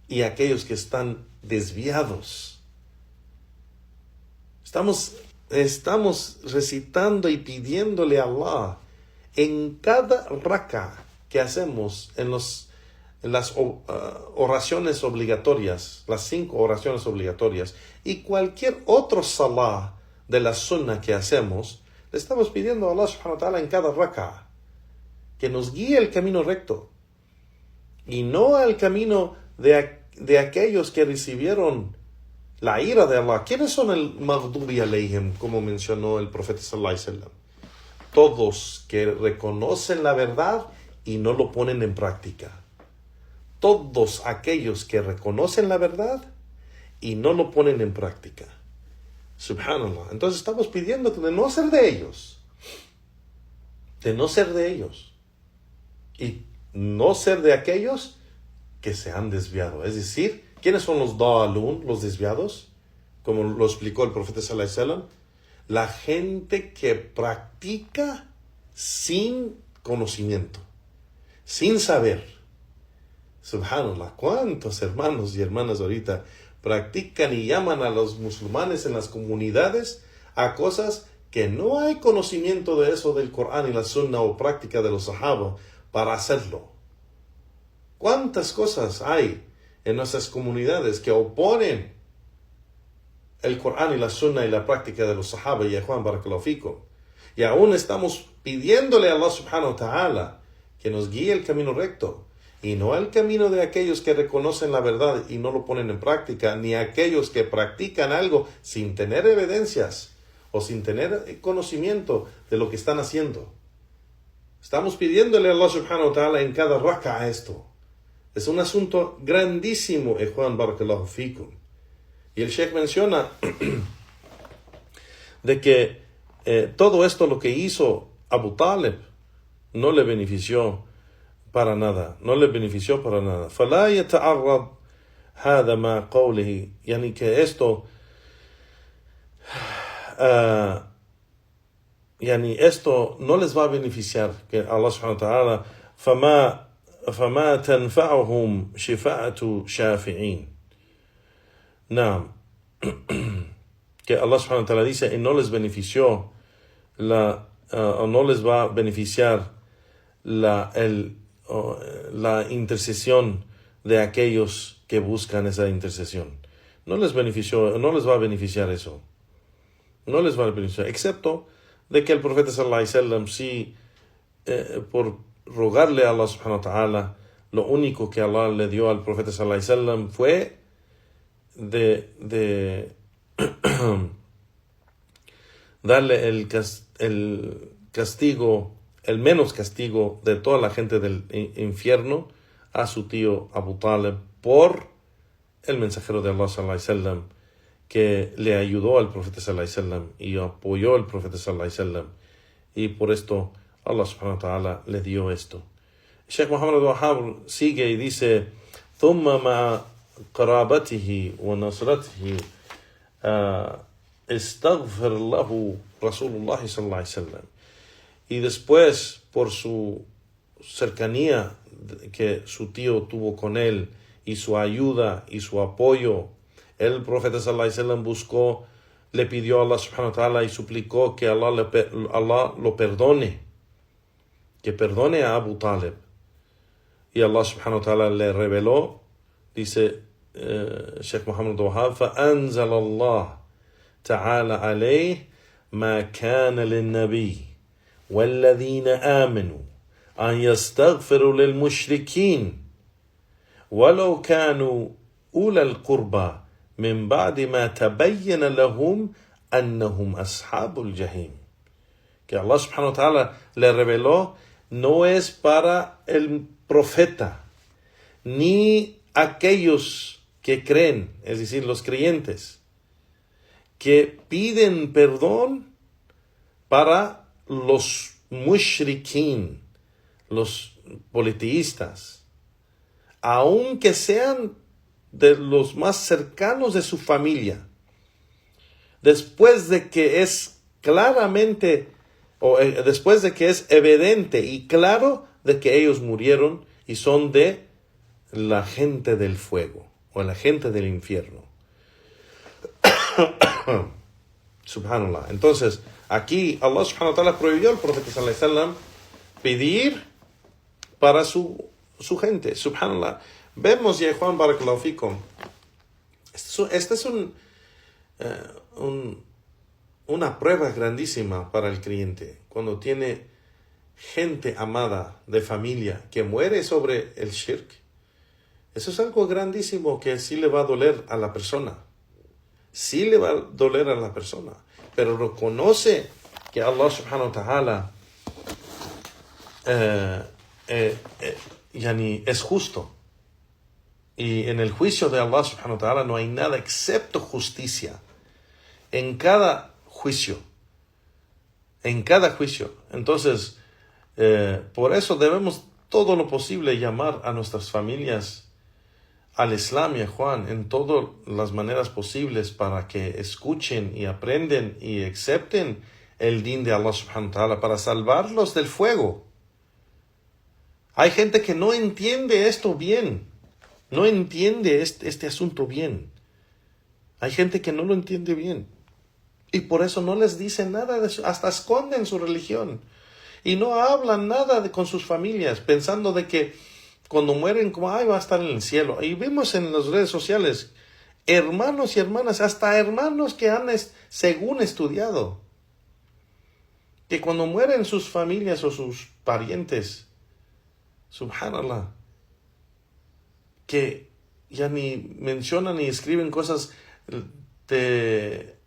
y aquellos que están desviados. Estamos recitando y pidiéndole a Allah en cada raka que hacemos en las oraciones obligatorias, las 5 oraciones obligatorias, y cualquier otro salah de la sunnah que hacemos, le estamos pidiendo a Allah subhanahu wa ta'ala en cada raka que nos guíe el camino recto. y no al camino de aquellos que recibieron la ira de Allah. ¿Quiénes son el maghdubi alayhim, como mencionó el profeta sallallahu alaihi wasallam? Todos que reconocen la verdad y no lo ponen en práctica. Todos aquellos que reconocen la verdad y no lo ponen en práctica. Subhanallah. Entonces estamos pidiendo de no ser de ellos. De no ser de ellos. Y no ser de aquellos que se han desviado. Es decir, ¿quiénes son los da'alun, los desviados? Como lo explicó el profeta sallallahu alaihi wasallam. La gente que practica sin conocimiento, sin saber. Subhanallah, ¿cuántos hermanos y hermanas ahorita practican y llaman a los musulmanes en las comunidades a cosas que no hay conocimiento de eso del Corán y la Sunna o práctica de los Sahaba para hacerlo? ¿Cuántas cosas hay en nuestras comunidades que oponen el Corán y la Sunna y la práctica de los Sahaba y Juan Barakallahu Fikum? Y aún estamos pidiéndole a Allah subhanahu wa ta'ala que nos guíe el camino recto, y no el camino de aquellos que reconocen la verdad y no lo ponen en práctica, ni aquellos que practican algo sin tener evidencias o sin tener conocimiento de lo que están haciendo. Estamos pidiéndole a Allah subhanahu wa ta'ala en cada raka'a esto. Es un asunto grandísimo, Juan Barakallahu Fikum. Y el Sheikh menciona de que todo esto lo que hizo Abu Talib no le benefició para nada. No le benefició para nada. فَلَا يَتَعَرَّضْ هَذَا مَا قَوْلِهِ. Yani que esto esto no les va a beneficiar, que Allah subhanahu wa ta'ala فَمَا تَنْفَعُهُمْ شِفَاءَةُ شَافِعِينَ. No. Que Allah subhanahu wa ta'ala dice, y no les benefició o no les va a beneficiar la intercesión de aquellos que buscan esa intercesión. No les va a beneficiar eso. No les va a beneficiar, excepto de que el profeta sallallahu alaihi wasallam sí, por rogarle a Allah subhanahu wa ta'ala, lo único que Allah le dio al profeta sallallahu alaihi wasallam fue de darle el castigo, el menos castigo de toda la gente del infierno a su tío Abu Talib por el mensajero de Allah sallallahu alaihi wasallam que le ayudó al profeta sallallahu alaihi wasallam y apoyó al profeta sallallahu alaihi wasallam, y por esto Allah subhanahu wa ta'ala le dio esto. Sheikh Muhammad Wahab sigue y dice: ثم مع قرابته ونصرته استغفر له رسول الله صلى الله عليه وسلم. Y después, por su cercanía que su tío tuvo con él y su ayuda y su apoyo, el profeta sallallahu alaihi wasallam le pidió a Allah subhanahu wa ta'ala y suplicó que Allah lo perdone, que perdone a Abu Talib. Y Allah subhanahu wa ta'ala le reveló, dice Sheikh Muhammad Wahab, فأنزل الله تعالى عليه ما كان للنبي والذين آمنوا أن يستغفروا للمشركين ولو كانوا أولى القربى من بعد ما تبين لهم أنهم أصحاب الجحيم. Que Allah subhanahu wa ta'ala le reveló, no es para el profeta ni aquellos que creen, es decir, los creyentes, que piden perdón para los mushrikin, los politeístas, aunque sean de los más cercanos de su familia, después de que es claramente, después de que es evidente y claro de que ellos murieron y son de la gente del fuego o la gente del infierno. Subhanallah. Entonces, aquí Allah subhanahu wa ta'ala prohibió al profeta sallallahu alaihi wasallam pedir para su gente. Subhanallah. Vemos, ya Juan Barakallahu Fikum, esta es una prueba grandísima para el creyente. Cuando tiene gente amada de familia que muere sobre el shirk, Eso es algo grandísimo que sí le va a doler a la persona. Sí le va a doler a la persona. Pero reconoce que Allah subhanahu wa ta'ala es justo. Y en el juicio de Allah subhanahu wa ta'ala no hay nada excepto justicia. En cada juicio. Entonces, por eso debemos todo lo posible llamar a nuestras familias al Islam y a Juan en todas las maneras posibles para que escuchen y aprenden y acepten el din de Allah subhanahu wa ta'ala para salvarlos del fuego. Hay gente que no entiende esto bien, no entiende este asunto bien. Hay gente que no lo entiende bien y por eso no les dice nada, hasta esconden su religión y no hablan nada con sus familias pensando de que cuando mueren, como, va a estar en el cielo. Y vemos en las redes sociales, hermanos y hermanas, hasta hermanos que han, según estudiado, que cuando mueren sus familias o sus parientes, subhanallah, que ya ni mencionan ni escriben cosas, te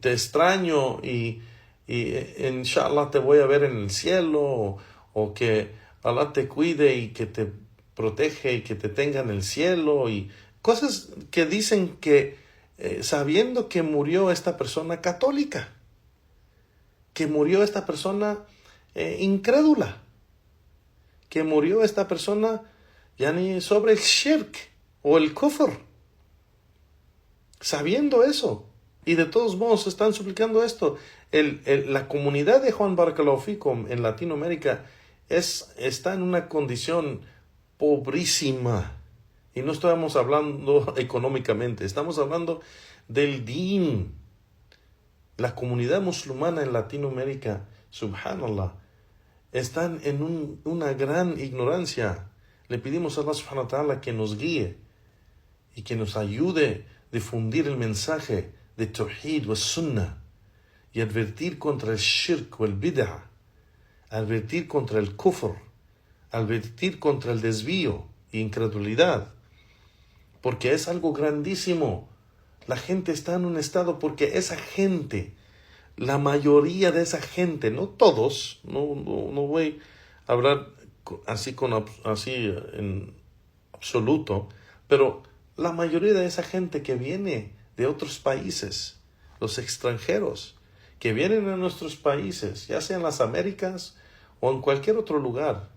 extraño y inshallah te voy a ver en el cielo, o que Allah te cuide y que te protege y que te tenga en el cielo, y cosas que dicen que sabiendo que murió esta persona católica, que murió esta persona incrédula, que murió esta persona yani sobre el shirk o el kufr, sabiendo eso, y de todos modos están suplicando esto. La comunidad de Juan Barakallahu Fikum en Latinoamérica está en una condición pobrísima. Y no estamos hablando económicamente, estamos hablando del din. La comunidad musulmana en Latinoamérica, subhanallah, están en una gran ignorancia. Le pedimos a Allah subhanahu wa ta'ala que nos guíe y que nos ayude a difundir el mensaje de Tawhid wa Sunnah y advertir contra el shirk o el bid'ah, advertir contra el kufr, advertir contra el desvío e incredulidad, porque es algo grandísimo. La gente está en un estado porque esa gente, la mayoría de esa gente, no todos, no voy a hablar así en absoluto, pero la mayoría de esa gente que viene de otros países, los extranjeros que vienen a nuestros países, ya sea en las Américas o en cualquier otro lugar,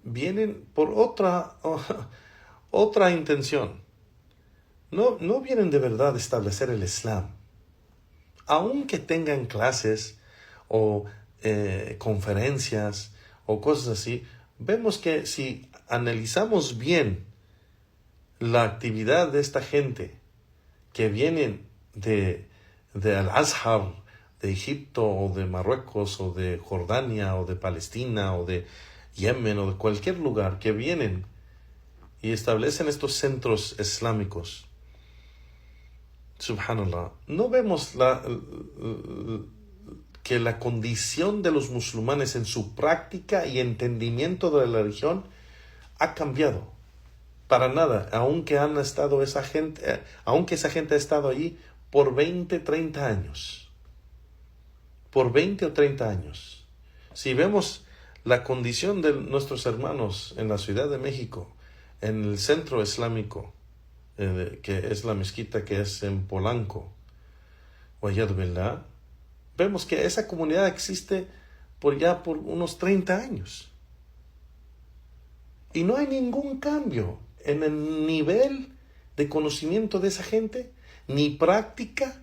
vienen por otra intención. No vienen de verdad a establecer el Islam. Aunque tengan clases o conferencias o cosas así, vemos que si analizamos bien la actividad de esta gente que vienen de Al-Azhar, de Egipto o de Marruecos o de Jordania o de Palestina o de Yemen o de cualquier lugar, que vienen y establecen estos centros islámicos, subhanallah, no vemos que la condición de los musulmanes en su práctica y entendimiento de la religión ha cambiado para nada, aunque esa gente ha estado allí por 20, 30 años. Por 20 o 30 años. Si vemos la condición de nuestros hermanos en la Ciudad de México, en el centro islámico, que es la mezquita que es en Polanco, Wayad Billah, vemos que esa comunidad existe por unos 30 años. Y no hay ningún cambio en el nivel de conocimiento de esa gente, ni práctica,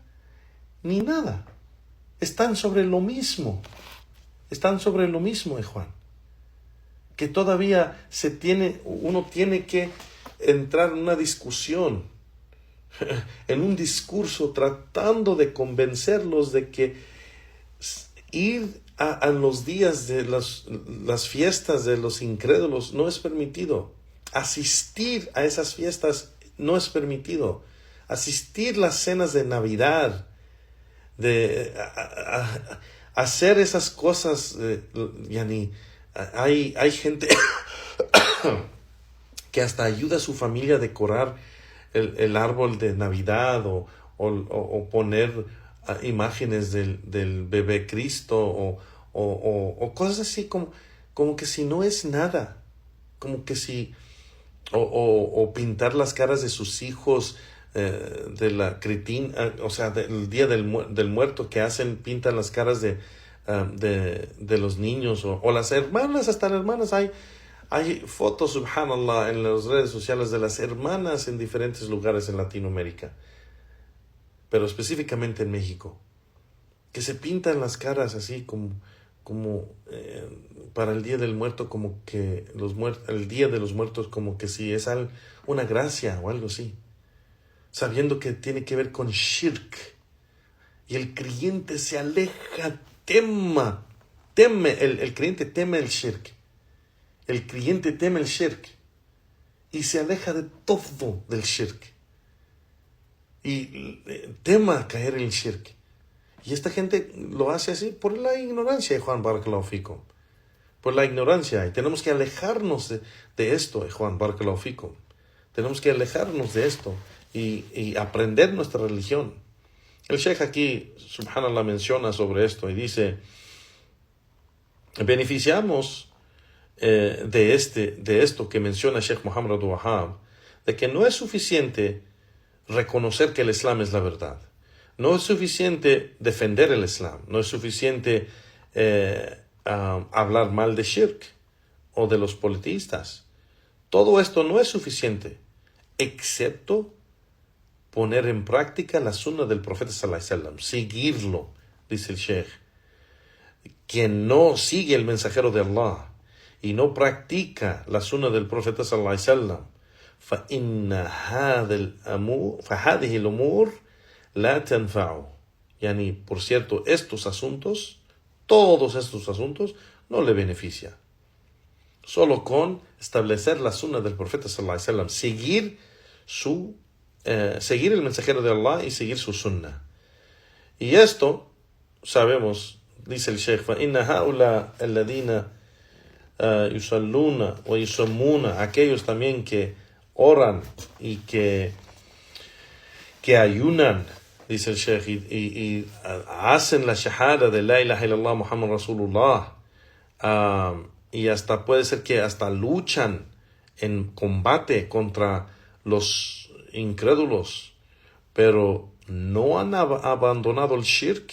ni nada. Están sobre lo mismo, Juan. Que todavía uno tiene que entrar en una discusión, en un discurso, tratando de convencerlos de que ir a los días de las fiestas de los incrédulos no es permitido. Asistir a esas fiestas no es permitido. Asistir a las cenas de Navidad, hacer esas cosas, hay gente que hasta ayuda a su familia a decorar el árbol de Navidad o poner imágenes del bebé Cristo o cosas así como que si no es nada, como que si o pintar las caras de sus hijos de la critina, o sea, del día del muerto que pintan las caras de los niños o las hermanas, hasta las hermanas. Hay fotos, subhanallah, en las redes sociales de las hermanas en diferentes lugares en Latinoamérica, pero específicamente en México, que se pintan las caras así como para el Día del Muerto, como que el Día de los Muertos, como que si es una gracia o algo así, sabiendo que tiene que ver con shirk. Y el creyente se aleja, el creyente teme el shirk. El creyente teme el shirk y se aleja de todo del shirk. Y tema caer en el shirk. Y esta gente lo hace así por la ignorancia, Juan Barakallahu Fikum. Por la ignorancia. Y tenemos que alejarnos de esto, Juan Barakallahu Fikum. Tenemos que alejarnos de esto y aprender nuestra religión. El Sheikh aquí, subhanallah, menciona sobre esto y dice: beneficiamos de esto que menciona Sheikh Muhammad Abdul Wahhab, de que no es suficiente reconocer que el Islam es la verdad. No es suficiente defender el Islam. No es suficiente hablar mal de shirk o de los politistas. Todo esto no es suficiente, excepto poner en práctica la sunna del profeta sallallahu alaihi wasallam. Seguirlo, dice el Sheikh. Quien no sigue el mensajero de Allah y no practica la sunna del profeta sallallahu alaihi wasallam, فإن هذه الأمور لا تنفعه. Yani, por cierto, todos estos asuntos, no le beneficia. Solo con establecer la sunna del profeta sallallahu alaihi wasallam, seguir el mensajero de Allah y seguir su sunna. Y esto sabemos, dice el Sheikh, فإن هؤلاء الذين يصلون ويصومون, aquellos también que oran y que ayunan, dice el Sheikh, y hacen la shahada de la ilaha illallah Muhammad Rasulullah, y hasta puede ser que hasta luchan en combate contra los incrédulos, pero no han abandonado el shirk,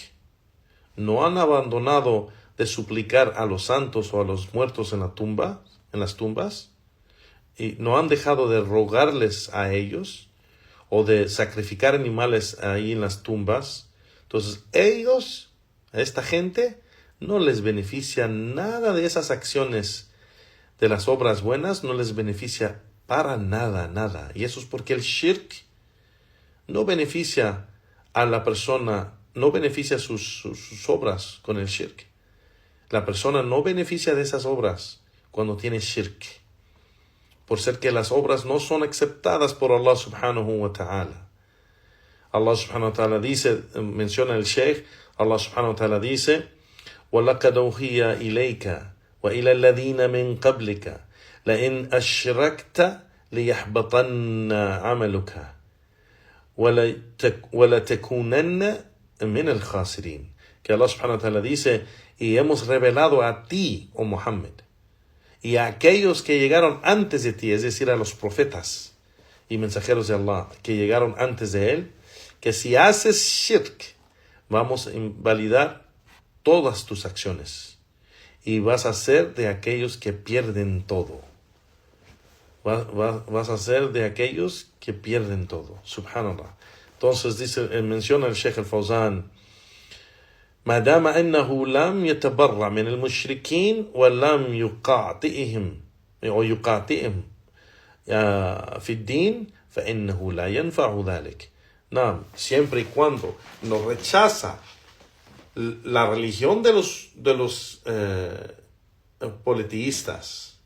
no han abandonado de suplicar a los santos o a los muertos en las tumbas, y no han dejado de rogarles a ellos o de sacrificar animales ahí en las tumbas. Entonces a esta gente no les beneficia nada de esas acciones, de las obras buenas, no les beneficia para nada. Y eso es porque el shirk no beneficia a la persona, no beneficia sus obras con el shirk. La persona no beneficia de esas obras cuando tiene shirk, por ser que las obras no son aceptadas por Allah subhanahu wa ta'ala. Allah subhanahu wa ta'ala dice, menciona el Sheikh, Allah subhanahu wa ta'ala dice: وَلَقَدْ أُوحِيَ إِلَيْكَ وَإِلَى الَّذِينَ مِنْ قَبْلِكَ لَإِنْ أَشْرَكْتَ لِيَحْبَطَنَّ عَمَلُكَ وَلَتَكُونَنَّ مِنَ الْخَاسِرِينَ. Que Allah subhanahu wa ta'ala dice: y hemos revelado a ti, oh Muhammad, y a aquellos que llegaron antes de ti, es decir, a los profetas y mensajeros de Allah que llegaron antes de él, que si haces shirk, vamos a invalidar todas tus acciones y vas a ser de aquellos que pierden todo. Vas a ser de aquellos que pierden todo. Subhanallah. Entonces menciona el Sheikh al-Fawzan: ما دام أنه لم يتبرع من المشركين ولم يقاطئهم في الدين فإنه لا ينفع ذلك. No, siempre y cuando no rechaza la religión de los politeístas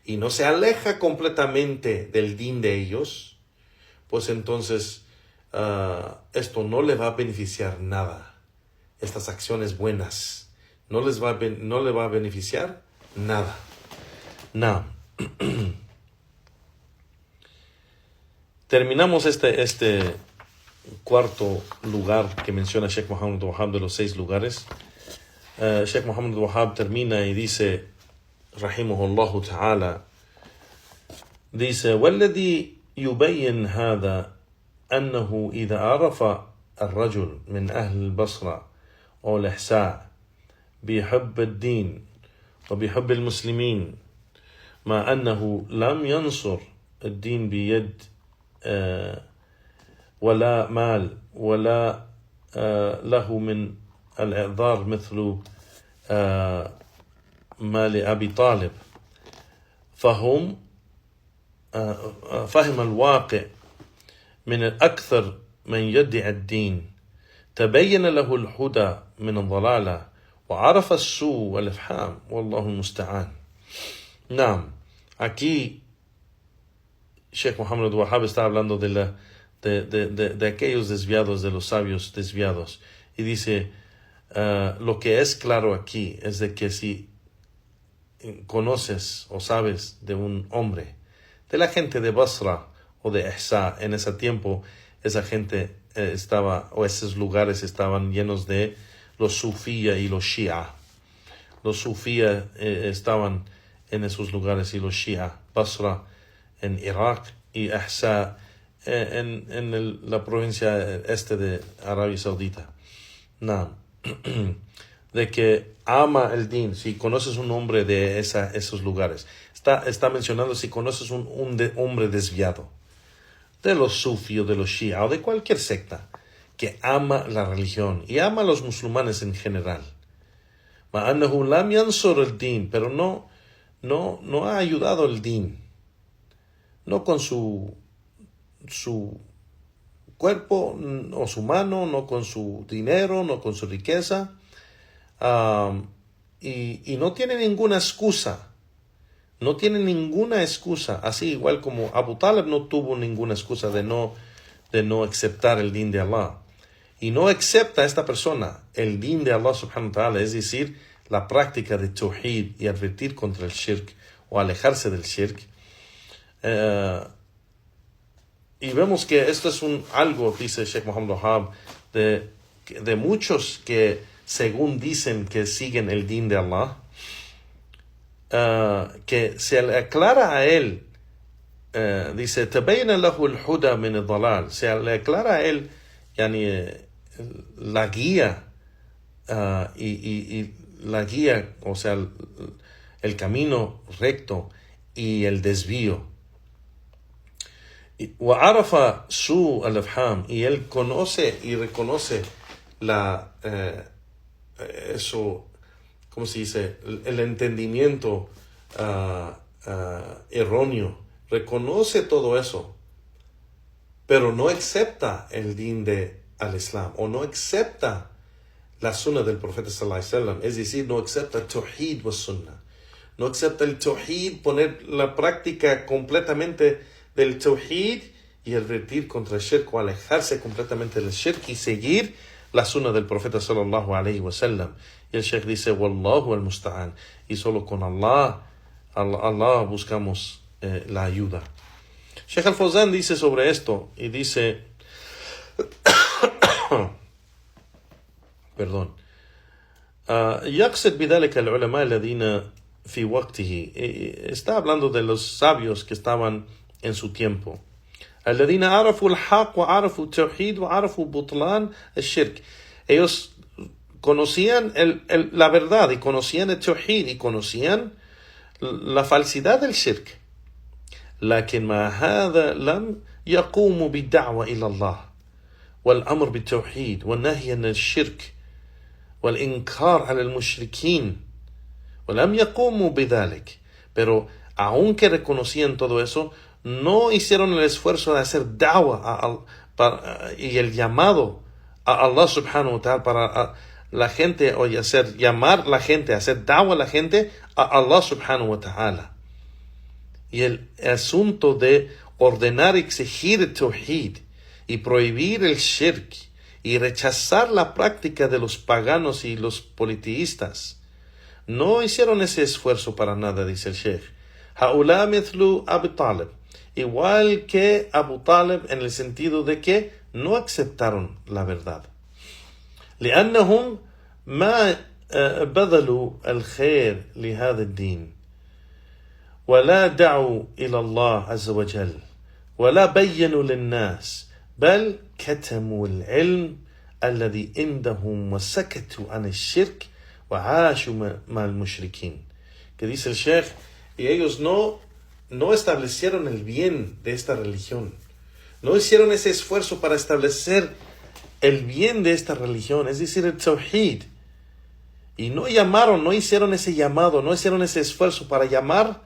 y no se aleja completamente del din de ellos, pues entonces esto no le va a beneficiar nada. Estas acciones buenas no le va a beneficiar nada. No. Terminamos este cuarto lugar que menciona Sheikh Muhammad Wahhab de los 6 lugares. Sheikh Muhammad Wahhab termina y dice, rahimahullahu ta'ala, dice, والذي يبين هذا أنه إذا عرف الرجل من أهل البصرة أو الإحساء بحب الدين وبحب المسلمين مع أنه لم ينصر الدين بيد ولا مال ولا له من الإعذار مثل مال أبي طالب، فهم فهم الواقع من الأكثر من يدعي الدين، تبين له الهدى من الضلالة وعرف السوء والإفحام والله المستعان. نعم, aquí Sheikh Muhammad Wahhab está hablando de aquellos desviados, de los sabios desviados, y dice, lo que es claro aquí es de que si conoces o sabes de un hombre, de la gente de Basra o de Ihsa, en ese tiempo esa gente estaba, o esos lugares estaban llenos de los sufía y los shia. Los sufía estaban en esos lugares y los shia, Basra en Irak y Ihsa en la provincia este de Arabia Saudita. No. De que ama el din. Si conoces un hombre de esos lugares, está mencionando si conoces un hombre desviado de los sufi o de los shia o de cualquier secta que ama la religión y ama a los musulmanes en general, ma'annahu lam yansur el din, pero no ha ayudado el din, no con su cuerpo o su mano, no con su dinero, no con su riqueza, y no tiene ninguna excusa. No tiene ninguna excusa, así igual como Abu Talib no tuvo ninguna excusa de no aceptar el din de Allah. Y no acepta esta persona el din de Allah subhanahu wa ta'ala, es decir, la práctica de tawhid y advertir contra el shirk o alejarse del shirk. Y vemos que esto es algo, dice Sheikh Muhammad Wahhab, de muchos que según dicen que siguen el din de Allah, que se le aclara a él, dice, tabayyana lahu al-huda min ad-dalal, se le aclara a él la guía, y la guía, o sea, el camino recto y el desvío. وعرف سوء الإفحام, y él conoce y reconoce eso, ¿cómo se dice? El entendimiento erróneo, reconoce todo eso, pero no acepta el din al Islam, o no acepta la sunna del profeta sallallahu alaihi wasallam, es decir, no acepta el tawhid wa sunna, no acepta el tawhid, poner la práctica completamente del tawhid y advertir contra el shirk o alejarse completamente del shirk y seguir la sunna del profeta sallallahu alaihi wasallam. Y el Sheikh dice, wallahu al-musta'an, y solo con Allah buscamos la ayuda. Sheikh al-Fawzan dice sobre esto, y dice, perdón, يقصد بذلك العلماء الذين في وقته, está hablando de los sabios que estaban en su tiempo, الذين عرفوا الحق وعرفوا التوحيد وعرفوا بطلان الشرك, ellos conocían la verdad y conocían el tawhid y conocían la falsidad del shirk, لكن مع هذا لم يقوموا بالدعوة إلى الله والأمر بالتوحيد والنهي عن الشرك والإنكار على المشركين, ولم يقوموا بذلك, pero aunque reconocían todo eso, no hicieron el esfuerzo de hacer da'wah y el llamado a Allah subhanahu wa ta'ala para la gente, o llamar la gente, hacer da'wah a la gente a Allah subhanahu wa ta'ala. Y el asunto de ordenar y exigir el tawhid y prohibir el shirk y rechazar la práctica de los paganos y los politeístas, no hicieron ese esfuerzo para nada, dice el Sheikh. هؤلاء مثل أبي طالب, igual que Abu Talib en el sentido de que no aceptaron la verdad. لأنهم ما بذلوا الخير لهذا الدين ولا دعوا إلى الله عز وجل ولا بينوا للناس بل كتموا العلم الذي عندهم وسكتوا عن الشرك وعاشوا مع المشركين. Que dice el Sheikh, y ellos no establecieron el bien de esta religión, no hicieron ese esfuerzo para establecer el bien de esta religión, es decir, el Tawhid, y no hicieron ese llamado, no hicieron ese esfuerzo para llamar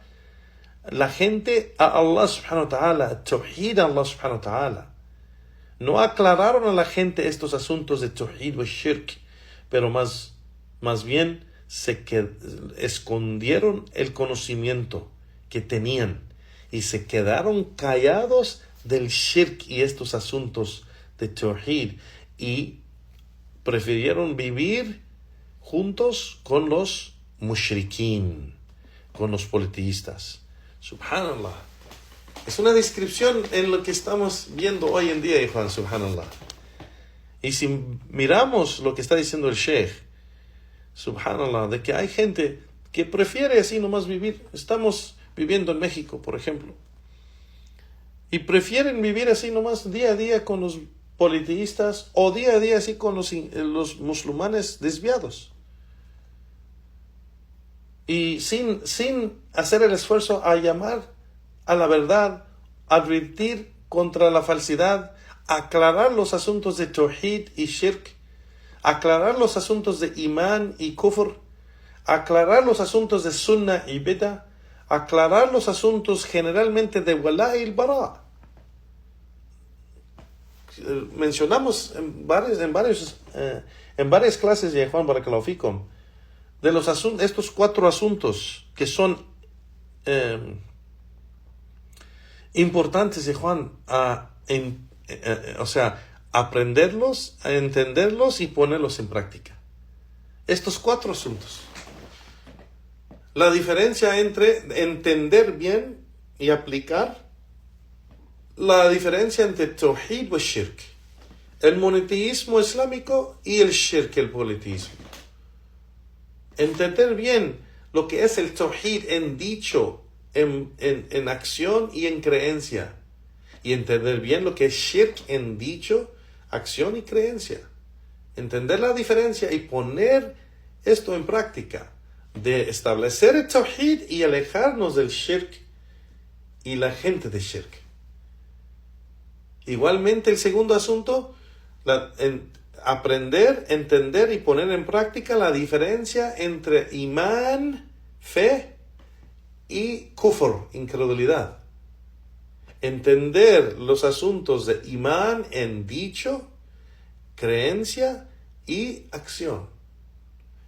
la gente a Allah subhanahu wa ta'ala, Tawhid a Allah subhanahu wa ta'ala. No aclararon a la gente estos asuntos de Tawhid o Shirk, pero más bien escondieron el conocimiento que tenían y se quedaron callados del Shirk y estos asuntos de Tawhid y prefirieron vivir juntos con los mushrikeen, con los politeístas. Subhanallah. Es una descripción en lo que estamos viendo hoy en día, Juan, subhanallah. Y si miramos lo que está diciendo el Sheikh, subhanallah, de que hay gente que prefiere así nomás vivir. Estamos viviendo en México, por ejemplo, y prefieren vivir así nomás día a día con los politeístas o día a día así con los musulmanes desviados. Y sin hacer el esfuerzo a llamar a la verdad, advertir contra la falsidad, aclarar los asuntos de Tawhid y Shirk, aclarar los asuntos de Imán y Kufr, aclarar los asuntos de Sunnah y Bid'ah, aclarar los asuntos generalmente de Wala y el Bara. Mencionamos en varias clases de Juan Barakallahu Fikum de estos 4 asuntos que son importantes de Juan, o sea, aprenderlos, a entenderlos y ponerlos en práctica. Estos 4 asuntos. La diferencia entre entender bien y aplicar, la diferencia entre Tawhid y Shirk, el monoteísmo islámico y el Shirk, el politeísmo. Entender bien lo que es el Tawhid en dicho, en acción y en creencia. Y entender bien lo que es Shirk en dicho, acción y creencia. Entender la diferencia y poner esto en práctica. De establecer el Tawhid y alejarnos del Shirk y la gente de Shirk. Igualmente el segundo asunto, aprender, entender y poner en práctica la diferencia entre Imán, fe, y Kufr, incredulidad. Entender los asuntos de Imán en dicho, creencia y acción.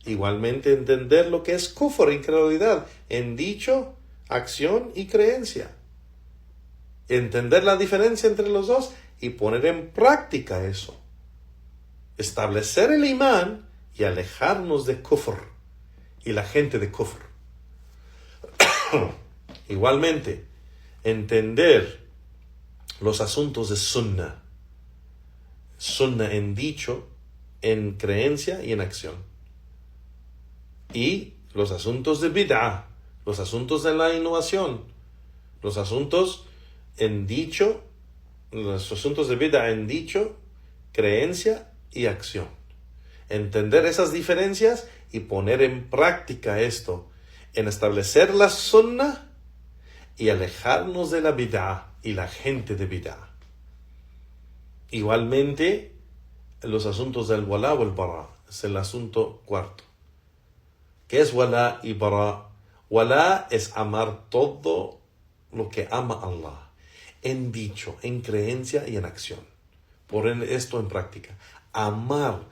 Igualmente entender lo que es Kufr, incredulidad, en dicho, acción y creencia. Entender la diferencia entre los dos y poner en práctica eso. Establecer el Imán y alejarnos de Kufr y la gente de Kufr. Igualmente, entender los asuntos de Sunnah. Sunnah en dicho, en creencia y en acción. Y los asuntos de Bid'ah, los asuntos de la innovación, los asuntos en dicho, los asuntos de Bid'ah en dicho, creencia y acción. Entender esas diferencias y poner en práctica esto, en establecer la Sunnah y alejarnos de la Bid'ah y la gente de Bid'ah. Igualmente, los asuntos del Wala o el Bara, es el asunto 4. ¿Qué es Wala y Bara? Wala es amar todo lo que ama Allah, en dicho, en creencia y en acción. Poner esto en práctica. Amar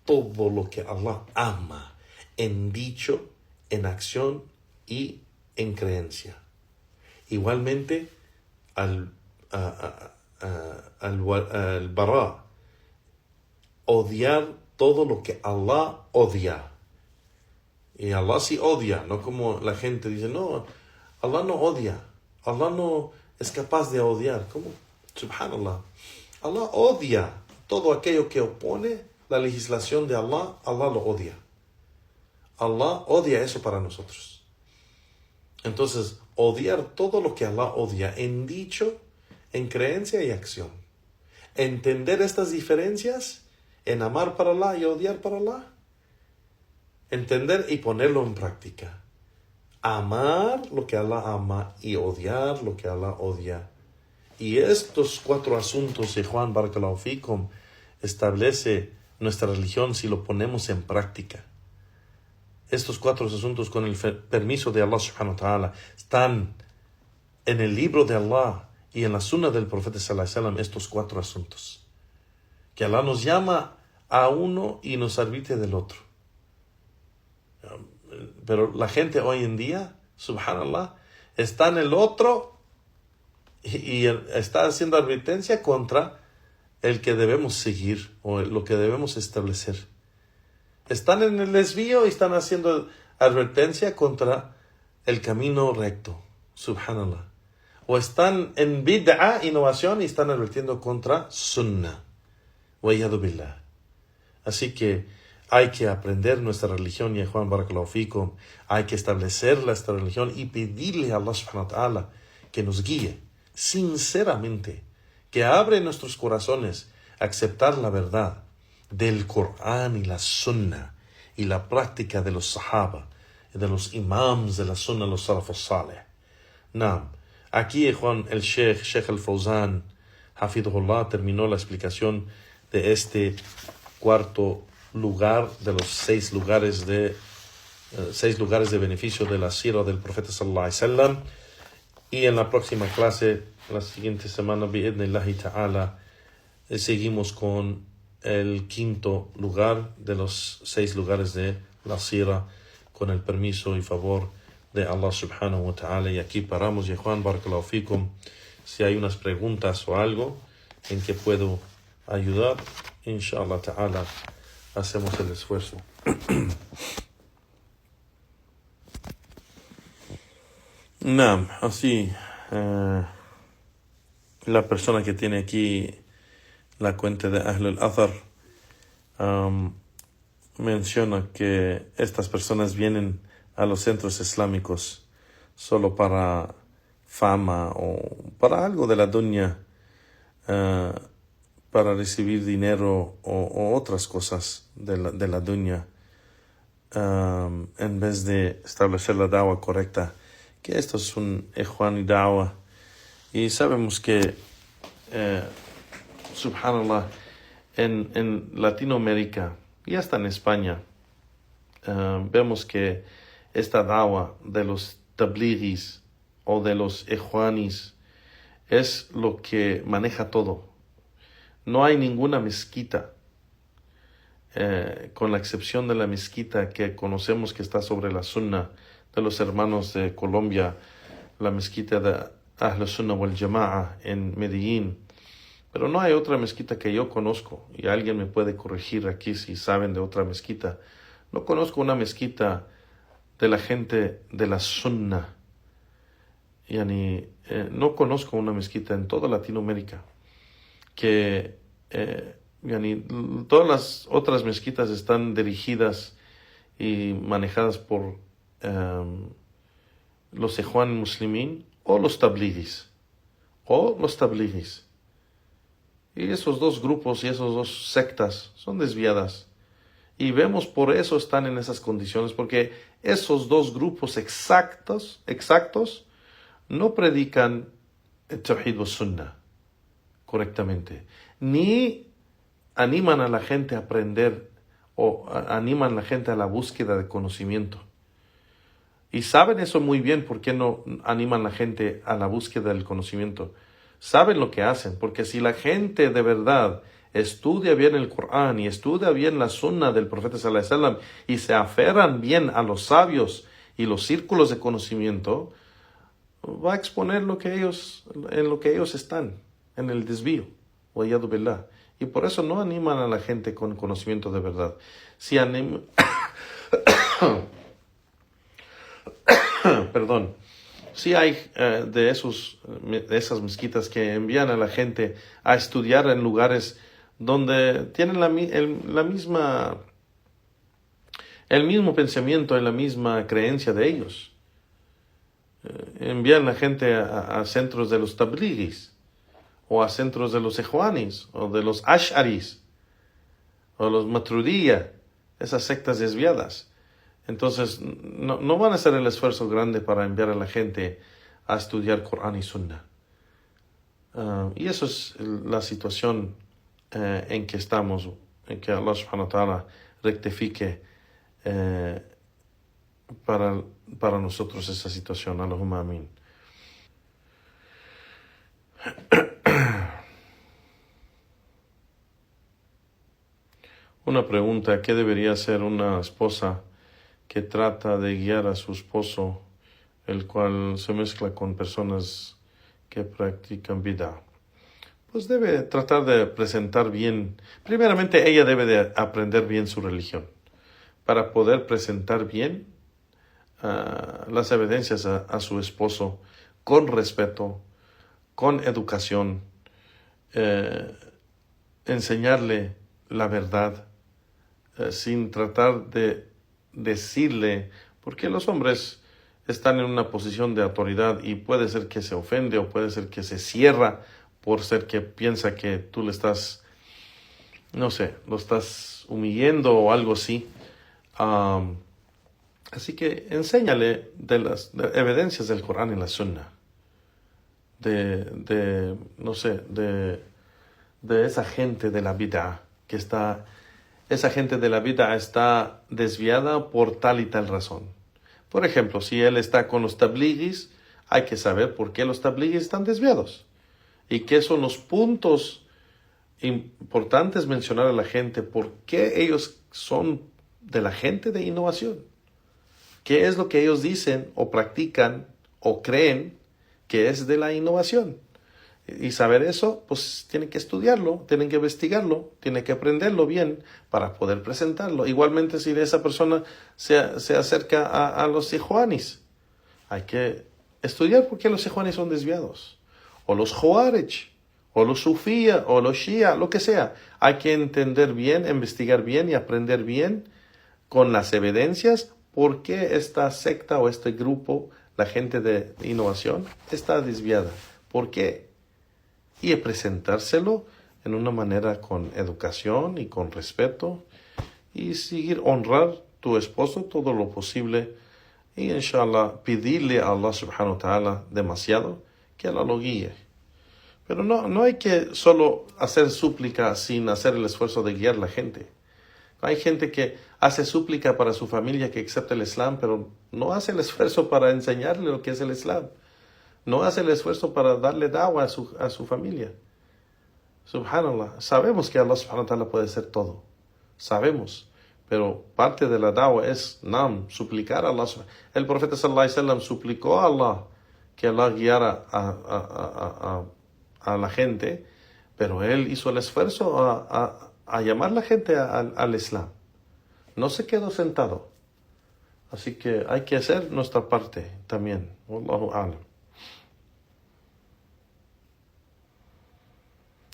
todo lo que Allah ama, en dicho, en acción y en creencia. Igualmente, al Bara, odiar todo lo que Allah odia. Y Allah sí odia, no como la gente dice, no, Allah no odia. Allah no es capaz de odiar. ¿Cómo? Subhanallah. Allah odia todo aquello que opone la legislación de Allah. Allah lo odia. Allah odia eso para nosotros. Entonces, odiar todo lo que Allah odia en dicho, en creencia y acción. Entender estas diferencias en amar para Allah y odiar para Allah. Entender y ponerlo en práctica. Amar lo que Allah ama y odiar lo que Allah odia. Y estos 4 asuntos de Juan Barakallahu Fikum establece nuestra religión si lo ponemos en práctica. Estos 4 asuntos, con el permiso de Allah subhanahu wa ta'ala, están en el libro de Allah y en la sunna del profeta sallallahu alaihi wasallam, estos 4 asuntos. Que Allah nos llama a uno y nos arbitre del otro. Pero la gente hoy en día, subhanallah, está en el otro y está haciendo advertencia contra el que debemos seguir o lo que debemos establecer. Están en el desvío y están haciendo advertencia contra el camino recto, subhanallah. O están en bid'a, innovación, y están advirtiendo contra sunnah. Wa'iyadu billah. Así que hay que aprender nuestra religión, y Juan Barakallahu Fikum, hay que establecer nuestra religión y pedirle a Allah subhanahu wa ta'ala que nos guíe sinceramente, que abre nuestros corazones a aceptar la verdad del Corán y la Sunnah y la práctica de los Sahaba y de los imams de la Sunnah, los Salaf al-Saleh. Aquí el Sheikh al-Fawzan, Hafidhullah, terminó la explicación de este 4º lugar de los 6 lugares de beneficio de la sira del profeta sallallahu alaihi wasallam. Y en la próxima clase, la siguiente semana, bi'idhnillahi ta'ala, seguimos con el 5º lugar de los 6 lugares de la sira, con el permiso y favor de Allah subhanahu wa ta'ala. Y aquí paramos, y Juan Barakallahu Fikum, si hay unas preguntas o algo en que puedo ayudar, inshallah ta'ala, hacemos el esfuerzo. Así, la persona que tiene aquí la cuenta de Ahl al-Athar menciona que estas personas vienen a los centros islámicos solo para fama o para algo de la dunya, para recibir dinero o otras cosas de la dunya, en vez de establecer la da'wah correcta, que esto es un ikhwani da'wah. Y sabemos que, subhanallah, en Latinoamérica y hasta en España, vemos que esta da'wah de los tablighis o de los ikhwanis es lo que maneja todo. No hay ninguna mezquita, con la excepción de la mezquita que conocemos que está sobre la Sunnah de los hermanos de Colombia, la mezquita de Ahl Sunnah wal Jama'a en Medellín. Pero no hay otra mezquita que yo conozco, y alguien me puede corregir aquí si saben de otra mezquita. No conozco una mezquita de la gente de la Sunnah. No conozco una mezquita en toda Latinoamérica que todas las otras mezquitas están dirigidas y manejadas por los Ikhwan Muslimin o los Tablighis. Y esos 2 grupos y esos 2 sectas son desviadas. Y vemos por eso están en esas condiciones, porque esos 2 grupos exactos no predican el Tawhid wa Sunnah correctamente, ni animan a la gente a aprender o animan a la gente a la búsqueda de conocimiento. Y saben eso muy bien, ¿por qué no animan a la gente a la búsqueda del conocimiento? Saben lo que hacen, porque si la gente de verdad estudia bien el Corán y estudia bien la Sunnah del profeta sallallahu alaihi wasallam y se aferran bien a los sabios y los círculos de conocimiento, va a exponer en lo que ellos están, en el desvío. Wa'iyadu billah. Y por eso no animan a la gente con conocimiento de verdad. sí hay de esas mezquitas que envían a la gente a estudiar en lugares donde tienen el mismo pensamiento y la misma creencia de ellos. Envían a la gente a centros de los tablighis, o a centros de los ikhwanis, o de los ash'aris, o los maturidiyya, esas sectas desviadas. Entonces, no van a hacer el esfuerzo grande para enviar a la gente a estudiar Corán y Sunna. Y eso es la situación en que estamos, en que Allah subhanahu wa ta'ala rectifique para nosotros esa situación. Allahumma amin. Una pregunta: ¿qué debería hacer una esposa que trata de guiar a su esposo, el cual se mezcla con personas que practican bid'ah? Pues debe tratar de presentar bien. Primeramente, ella debe de aprender bien su religión para poder presentar bien las evidencias a su esposo con respeto, con educación, enseñarle la verdad sin tratar de decirle, porque los hombres están en una posición de autoridad y puede ser que se ofende o puede ser que se cierra por ser que piensa que tú le estás, no sé, lo estás humillando o algo así. Así que enséñale de las evidencias del Corán y la Sunna, de esa gente de la bid'ah esa gente de la bid'ah está desviada por tal y tal razón. Por ejemplo, si él está con los tablighis, hay que saber por qué los tablighis están desviados y qué son los puntos importantes mencionar a la gente, por qué ellos son de la gente de innovación, qué es lo que ellos dicen o practican o creen que es de la innovación. Y saber eso, pues tienen que estudiarlo, tienen que investigarlo, tienen que aprenderlo bien para poder presentarlo. Igualmente, si esa persona se acerca a los ikhwanis, hay que estudiar por qué los ikhwanis son desviados, o los Khawarij, o los Sufía, o los Shia, lo que sea. Hay que entender bien, investigar bien y aprender bien con las evidencias por qué esta secta o este grupo, la gente de innovación, está desviada. ¿Por qué? Y presentárselo en una manera con educación y con respeto y honrar tu esposo todo lo posible y inshallah pedirle a Allah subhanahu wa ta'ala demasiado que Allah lo guíe. Pero no hay que solo hacer súplica sin hacer el esfuerzo de guiar a la gente. Hay gente que hace súplica para su familia que acepte el Islam, pero no hace el esfuerzo para enseñarle lo que es el Islam. No hace el esfuerzo para darle da'wah a su familia. Subhanallah. Sabemos que Allah subhanahu wa ta'ala puede hacer todo. Sabemos. Pero parte de la da'wah es suplicar a Allah. El profeta sallallahu alaihi wasallam suplicó a Allah que Allah guiara a la gente, pero él hizo el esfuerzo a llamar a la gente al Islam. No se quedó sentado. Así que hay que hacer nuestra parte también. Wallahu a'lam.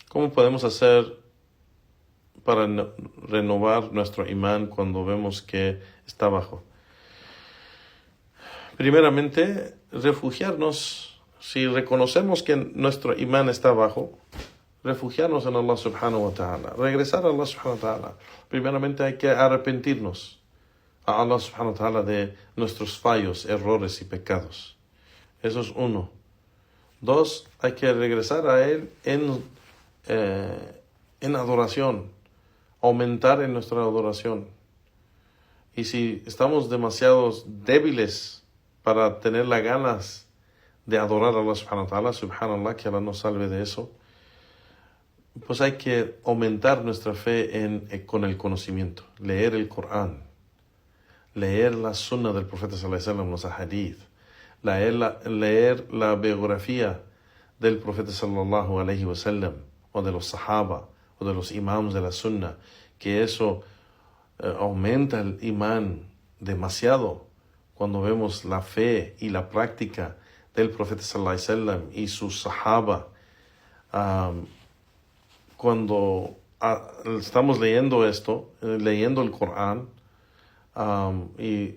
¿Cómo podemos hacer para renovar nuestro imán cuando vemos que está bajo? Primeramente, refugiarnos. Si reconocemos que nuestro imán está bajo, refugiarnos en Allah subhanahu wa ta'ala. Regresar a Allah subhanahu wa ta'ala. Primeramente hay que arrepentirnos a Allah subhanahu wa ta'ala de nuestros fallos, errores y pecados. Eso es uno. Dos, hay que regresar a Él en adoración, aumentar en nuestra adoración. Y si estamos demasiado débiles para tener las ganas de adorar a Allah subhanahu wa ta'ala, subhanallah, que Allah nos salve de eso, pues hay que aumentar nuestra fe con el conocimiento, leer el Corán, leer la sunna del profeta sallallahu alaihi wasallam, los hadith, leer la biografía del profeta sallallahu alaihi wasallam, o de los sahaba, o de los imams de la sunna, que eso aumenta el imán demasiado cuando vemos la fe y la práctica del profeta sallallahu alaihi wasallam y sus sahaba. Cuando estamos leyendo esto, leyendo el Corán, y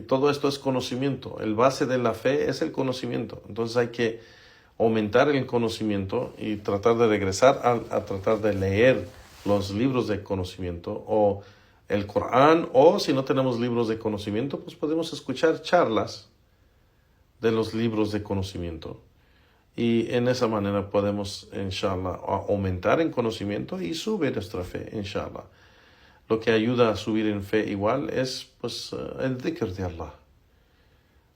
todo esto es conocimiento. El base de la fe es el conocimiento. Entonces hay que aumentar el conocimiento y tratar de regresar a tratar de leer los libros de conocimiento o el Corán, o si no tenemos libros de conocimiento, pues podemos escuchar charlas de los libros de conocimiento. Y en esa manera podemos, inshallah, aumentar en conocimiento y subir nuestra fe, inshallah. Lo que ayuda a subir en fe igual es pues el dhikr de Allah.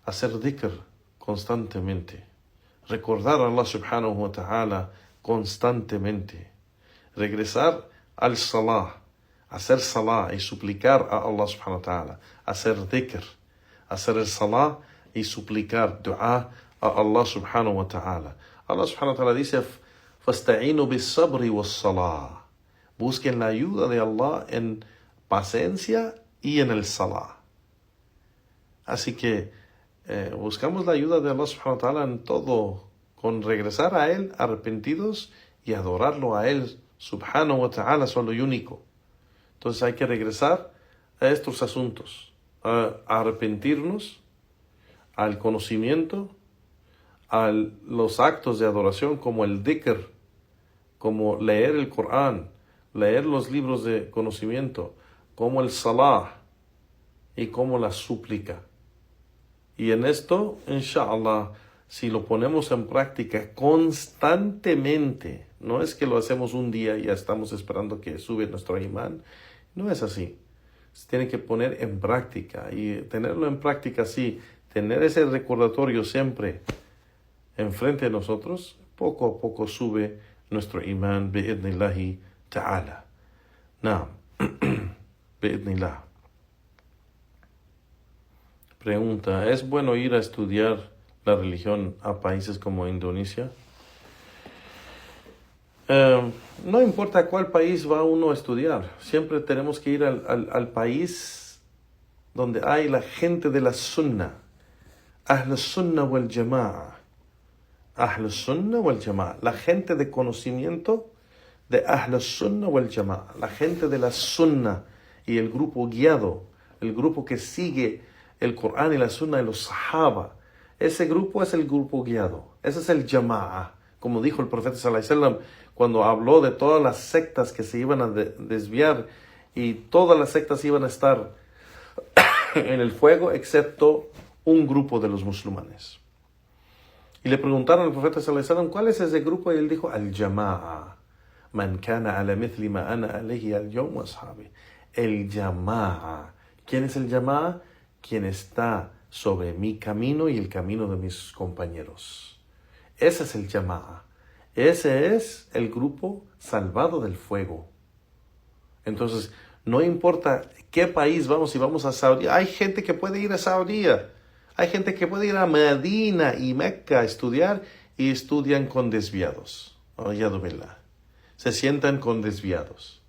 Hacer dhikr constantemente. Recordar a Allah subhanahu wa ta'ala constantemente. Regresar al salah. Hacer salah y suplicar a Allah subhanahu wa ta'ala. Hacer dhikr. Hacer el salah y suplicar dua a Allah subhanahu wa ta'ala. Allah subhanahu wa ta'ala dice, فَاسْتَعِينُوا بِالصَّبْرِ وَالصَّلَاةِ. Busquen la ayuda de Allah en paciencia y en el salah. Así que buscamos la ayuda de Allah subhanahu wa ta'ala en todo, con regresar a Él arrepentidos y adorarlo a Él subhanahu wa ta'ala solo y único. Entonces hay que regresar a estos asuntos, a arrepentirnos, al conocimiento, a los actos de adoración como el dhikr, como leer el Corán, leer los libros de conocimiento, como el salah y como la súplica. Y en esto, inshallah, si lo ponemos en práctica constantemente, no es que lo hacemos un día y ya estamos esperando que sube nuestro imán, no es así. Se tiene que poner en práctica y tenerlo en práctica así, tener ese recordatorio siempre enfrente de nosotros, poco a poco sube nuestro imán bi'idnillahi ta'ala. Naam, bi'idnillah. Pregunta, ¿es bueno ir a estudiar la religión a países como Indonesia? No importa cuál país va uno a estudiar, siempre tenemos que ir al país donde hay la gente de la sunnah, Ahl sunnah wal jama'a. Ahl sunnah wal jama'a, la gente de conocimiento de Ahl sunnah wal jama'a, la gente de la sunnah y el grupo guiado, el grupo que sigue el Corán y la sunnah de los sahaba. Ese grupo es el grupo guiado, ese es el jama'a, como dijo el profeta sallallahu alaihi wasallam cuando habló de todas las sectas que se iban a desviar y todas las sectas iban a estar en el fuego excepto un grupo de los musulmanes. Y le preguntaron al profeta sallallahu alaihi wasallam, ¿cuál es ese grupo? Y él dijo, al-jama'a. Man kana ala mithli ma ana alayhi al-yawm wa ashabi. El jama'a. ¿Quién es el jama'a? Quien está sobre mi camino y el camino de mis compañeros. Ese es el jama'a. Ese es el grupo salvado del fuego. Entonces, no importa qué país vamos, si vamos a Saudi, hay gente que puede ir a Saudi, hay gente que puede ir a Medina y Mecca a estudiar y estudian con desviados. Se sientan con desviados.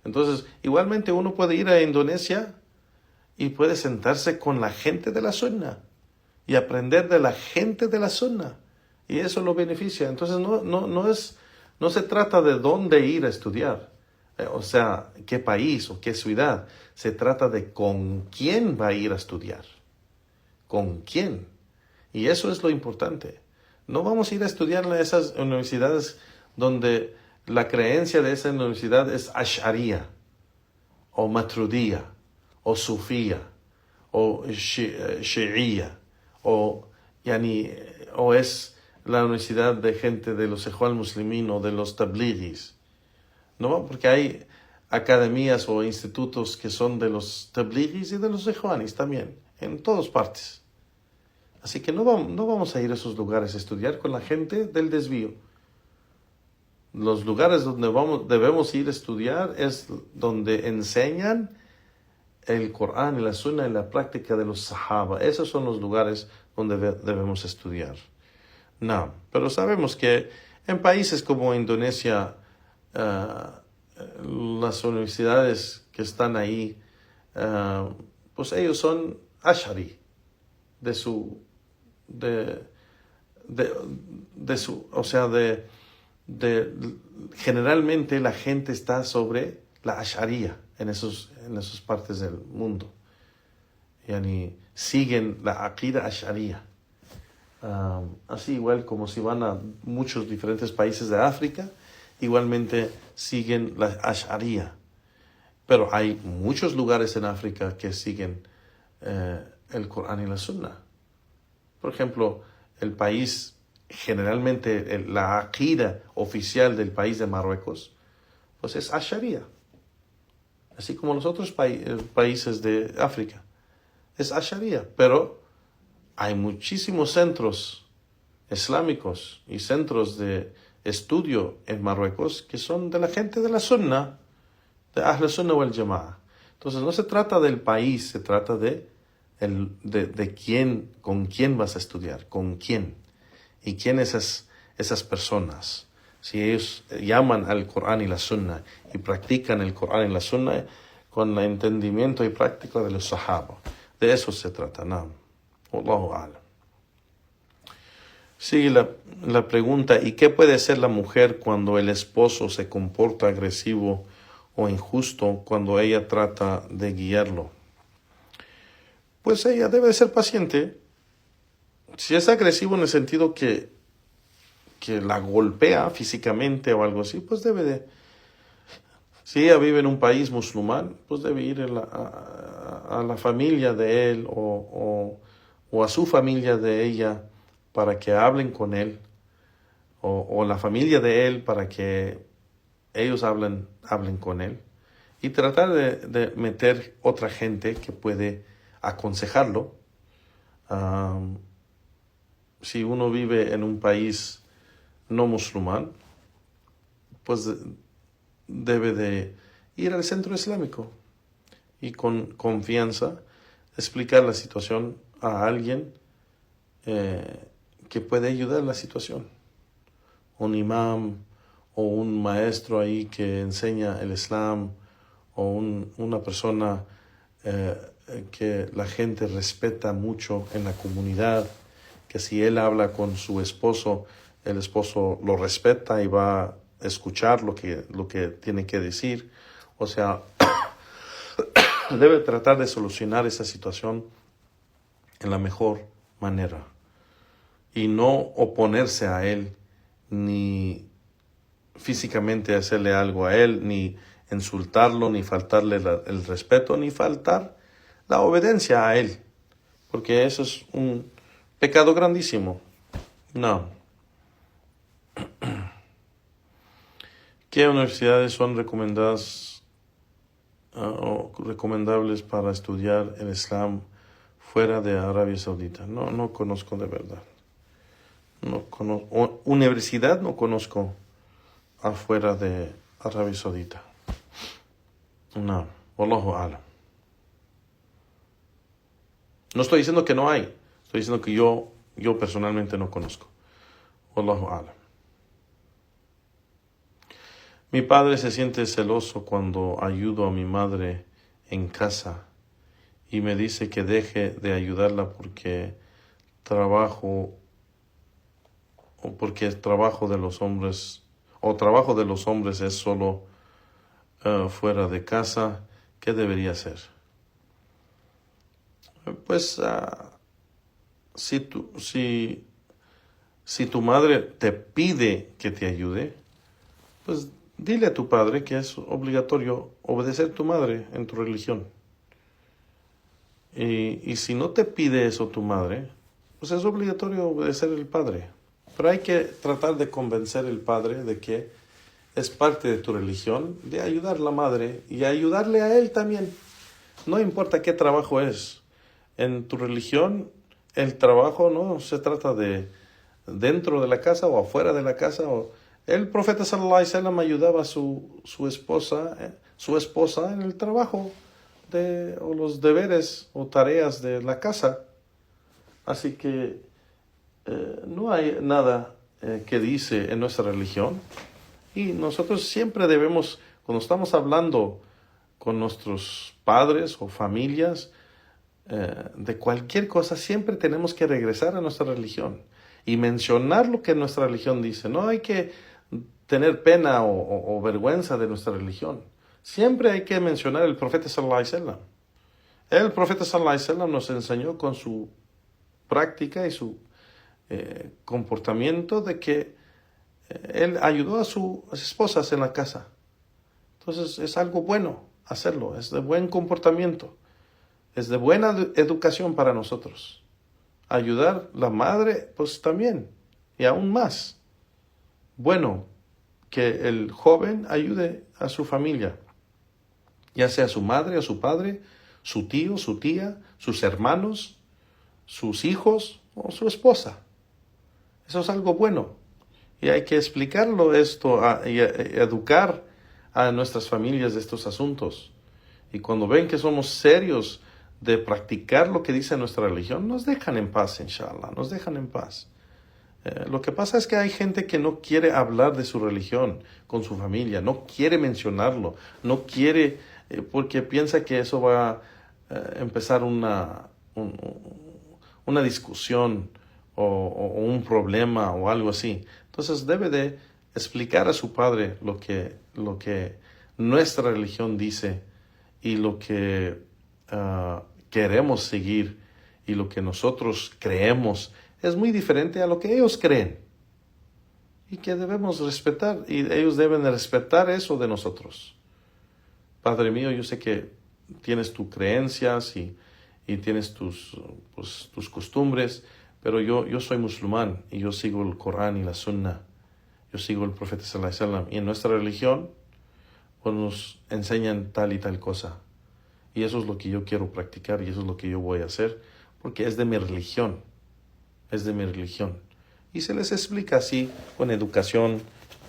Entonces, igualmente uno puede ir a Indonesia y puede sentarse con la gente de la sunnah y aprender de la gente de la sunnah. Y eso lo beneficia. Entonces, no se trata de dónde ir a estudiar. O sea, qué país o qué ciudad. Se trata de con quién va a ir a estudiar. ¿Con quién? Y eso es lo importante. No vamos a ir a estudiar en esas universidades donde la creencia de esa universidad es Ash'ariyya, o Maturidiyya, o Sufiyya, o Shi'iyya, o es la universidad de gente de los Ikhwan Muslimin o de los Tablighis. No, porque hay academias o institutos que son de los Tablighis y de los Ikhwanis también, en todas partes. Así que no vamos a ir a esos lugares a estudiar con la gente del desvío. Los lugares donde debemos ir a estudiar es donde enseñan el Corán y la Sunna en la práctica de los Sahaba. Esos son los lugares donde debemos estudiar. No, pero sabemos que en países como Indonesia, las universidades que están ahí, pues ellos son Ash'ari, generalmente la gente está sobre la Ash'ariyya en esas partes del mundo. Yani, siguen la Aqida Ash'ariyya. Así igual como si van a muchos diferentes países de África, igualmente siguen la Ash'ariyya. Pero hay muchos lugares en África que siguen el Corán y la Sunna. Por ejemplo, el país, generalmente la aqida oficial del país de Marruecos, pues es Ash'ariyya. Así como los otros países de África. Es Ash'ariyya, pero hay muchísimos centros islámicos y centros de estudio en Marruecos que son de la gente de la Sunna, de Ahl Sunna wal Jama'a. Entonces no se trata del país, se trata de quién, con quién vas a estudiar, con quién y quién esas personas. Si ellos llaman al Corán y la Sunna y practican el Corán y la Sunna con el entendimiento y práctica de los Sahaba. De eso se trata, ¿no? Wallahu a'lam. Sigue la pregunta, ¿y qué puede hacer la mujer cuando el esposo se comporta agresivo o injusto cuando ella trata de guiarlo? Pues ella debe de ser paciente. Si es agresivo en el sentido que la golpea físicamente o algo así, pues debe de... Si ella vive en un país musulmán, pues debe ir a la familia de él o a su familia de ella para que hablen con él, o la familia de él para que ellos hablen con él, y tratar de meter otra gente que puede aconsejarlo. Si uno vive en un país no musulmán, pues debe de ir al centro islámico y con confianza explicar la situación a alguien que puede ayudar en la situación. Un imam o un maestro ahí que enseña el Islam, o una persona que la gente respeta mucho en la comunidad, que si él habla con su esposo, el esposo lo respeta y va a escuchar lo que tiene que decir. O sea, debe tratar de solucionar esa situación en la mejor manera y no oponerse a él, ni físicamente hacerle algo a él, ni insultarlo, ni faltarle el respeto, ni faltar la obediencia a él, porque eso es un pecado grandísimo. No. ¿Qué universidades son recomendadas o recomendables para estudiar el Islam fuera de Arabia Saudita? No conozco de verdad. No conozco. Universidad no conozco afuera de Arabia Saudita. No. Wallahu a'lam. No estoy diciendo que no hay. Estoy diciendo que yo personalmente no conozco. Wallahu a'lam. Mi padre se siente celoso cuando ayudo a mi madre en casa y me dice que deje de ayudarla porque trabajo de los hombres es solo fuera de casa. ¿Qué debería hacer? Pues si tu madre te pide que te ayude, pues dile a tu padre que es obligatorio obedecer a tu madre en tu religión. Y si no te pide eso tu madre, pues es obligatorio obedecer al padre. Pero hay que tratar de convencer al padre de que es parte de tu religión, de ayudar a la madre y ayudarle a él también. No importa qué trabajo es. En tu religión, el trabajo no se trata de dentro de la casa o afuera de la casa. El profeta sallallahu alaihi wasallam ayudaba a su esposa en el trabajo o los deberes o tareas de la casa. Así que no hay nada que dice en nuestra religión, y nosotros siempre debemos, cuando estamos hablando con nuestros padres o familias de cualquier cosa, siempre tenemos que regresar a nuestra religión. y mencionar lo que nuestra religión dice. No hay que tener pena o vergüenza de nuestra religión. Siempre hay que mencionar el profeta sallallahu alaihi wasallam. El profeta sallallahu alaihi wasallam nos enseñó con su práctica y su comportamiento de que él ayudó a sus esposas en la casa. Entonces es algo bueno hacerlo, es de buen comportamiento, es de buena educación para nosotros. Ayudar la madre, pues también, y aún más. Bueno, que el joven ayude a su familia, ya sea su madre o su padre, su tío, su tía, sus hermanos, sus hijos o su esposa. Eso es algo bueno. Y hay que explicarlo esto y educar a nuestras familias de estos asuntos. Y cuando ven que somos serios de practicar lo que dice nuestra religión, nos dejan en paz, inshallah, nos dejan en paz. Lo que pasa es que hay gente que no quiere hablar de su religión con su familia, no quiere mencionarlo, no quiere, porque piensa que eso va a empezar una discusión o un problema o algo así. Entonces debe de explicar a su padre lo que nuestra religión dice y lo que queremos seguir y lo que nosotros creemos es muy diferente a lo que ellos creen y que debemos respetar y ellos deben respetar eso de nosotros. Padre mío, yo sé que tienes tus creencias y tienes tus costumbres, pero yo soy musulmán y yo sigo el Corán y la Sunna. Yo sigo el profeta sallallahu alaihi wasallam y en nuestra religión pues, nos enseñan tal y tal cosa. Y eso es lo que yo quiero practicar y eso es lo que yo voy a hacer porque es de mi religión. Es de mi religión. Y se les explica así, con educación,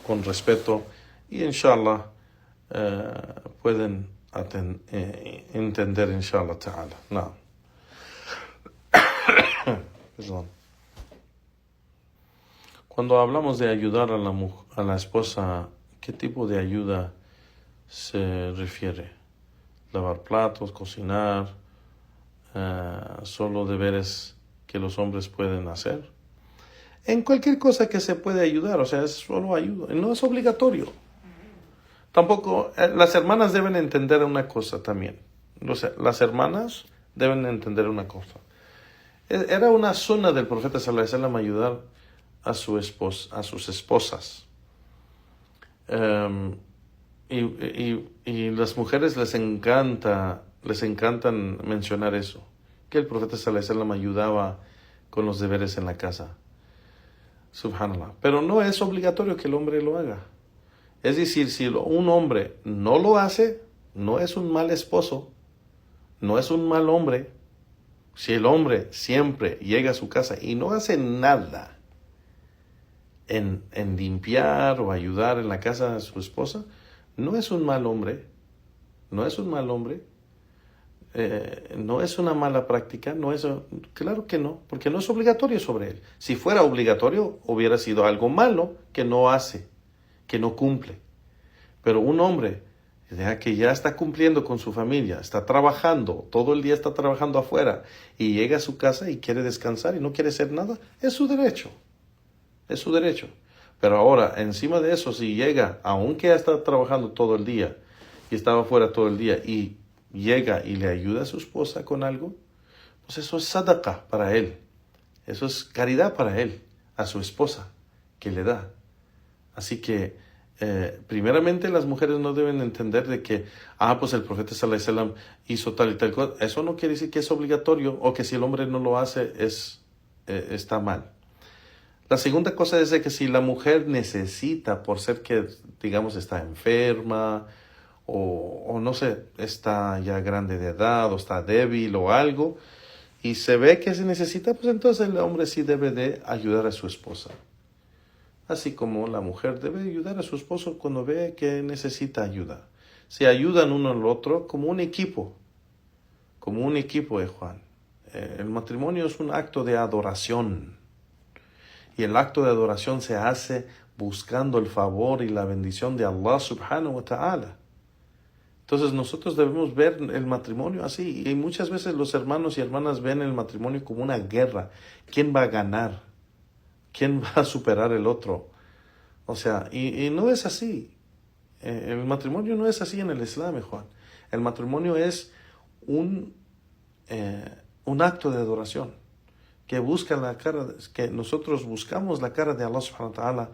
con respeto y inshallah pueden entender inshallah ta'ala. No. Perdón. Cuando hablamos de ayudar a la esposa, ¿qué tipo de ayuda se refiere? Lavar platos, cocinar, solo deberes que los hombres pueden hacer. En cualquier cosa que se puede ayudar, o sea, es solo ayuda, no es obligatorio. Tampoco, las hermanas deben entender una cosa también. O sea, las hermanas deben entender una cosa. Era una sunna del profeta sallallahu alaihi wasallam ayudar a sus esposas. Y las mujeres les encantan mencionar eso, que el profeta sallallahu alaihi wasallam ayudaba con los deberes en la casa. Subhanallah. Pero no es obligatorio que el hombre lo haga. Es decir, si un hombre no lo hace, no es un mal esposo, no es un mal hombre. Si el hombre siempre llega a su casa y no hace nada en limpiar o ayudar en la casa de su esposa, no es un mal hombre, no es un mal hombre, no es una mala práctica, claro que no, porque no es obligatorio sobre él. Si fuera obligatorio, hubiera sido algo malo que no hace, que no cumple. Pero un hombre que ya está cumpliendo con su familia, está trabajando, todo el día está trabajando afuera y llega a su casa y quiere descansar y no quiere hacer nada, es su derecho. Es su derecho. Pero ahora, encima de eso, si llega, aunque está trabajando todo el día y estaba afuera todo el día y llega y le ayuda a su esposa con algo, pues eso es sadaqa para él. Eso es caridad para él, a su esposa, que le da. Así que, primeramente, las mujeres no deben entender de que, pues el profeta sallallahu alaihi wasallam hizo tal y tal cosa. Eso no quiere decir que es obligatorio o que si el hombre no lo hace está mal. La segunda cosa es de que si la mujer necesita, por ser que, digamos, está enferma o no sé, está ya grande de edad o está débil o algo, y se ve que se necesita, pues entonces el hombre sí debe de ayudar a su esposa. Así como la mujer debe ayudar a su esposo cuando ve que necesita ayuda. Se ayudan uno al otro como un equipo, Juan. El matrimonio es un acto de adoración. Y el acto de adoración se hace buscando el favor y la bendición de Allah subhanahu wa ta'ala. Entonces nosotros debemos ver el matrimonio así. Y muchas veces los hermanos y hermanas ven el matrimonio como una guerra. ¿Quién va a ganar? quién va a superar el otro. O sea, y no es así. El matrimonio no es así en el Islam, Juan. El matrimonio es un acto de adoración que busca que nosotros buscamos la cara de Allah subhanahu wa ta'ala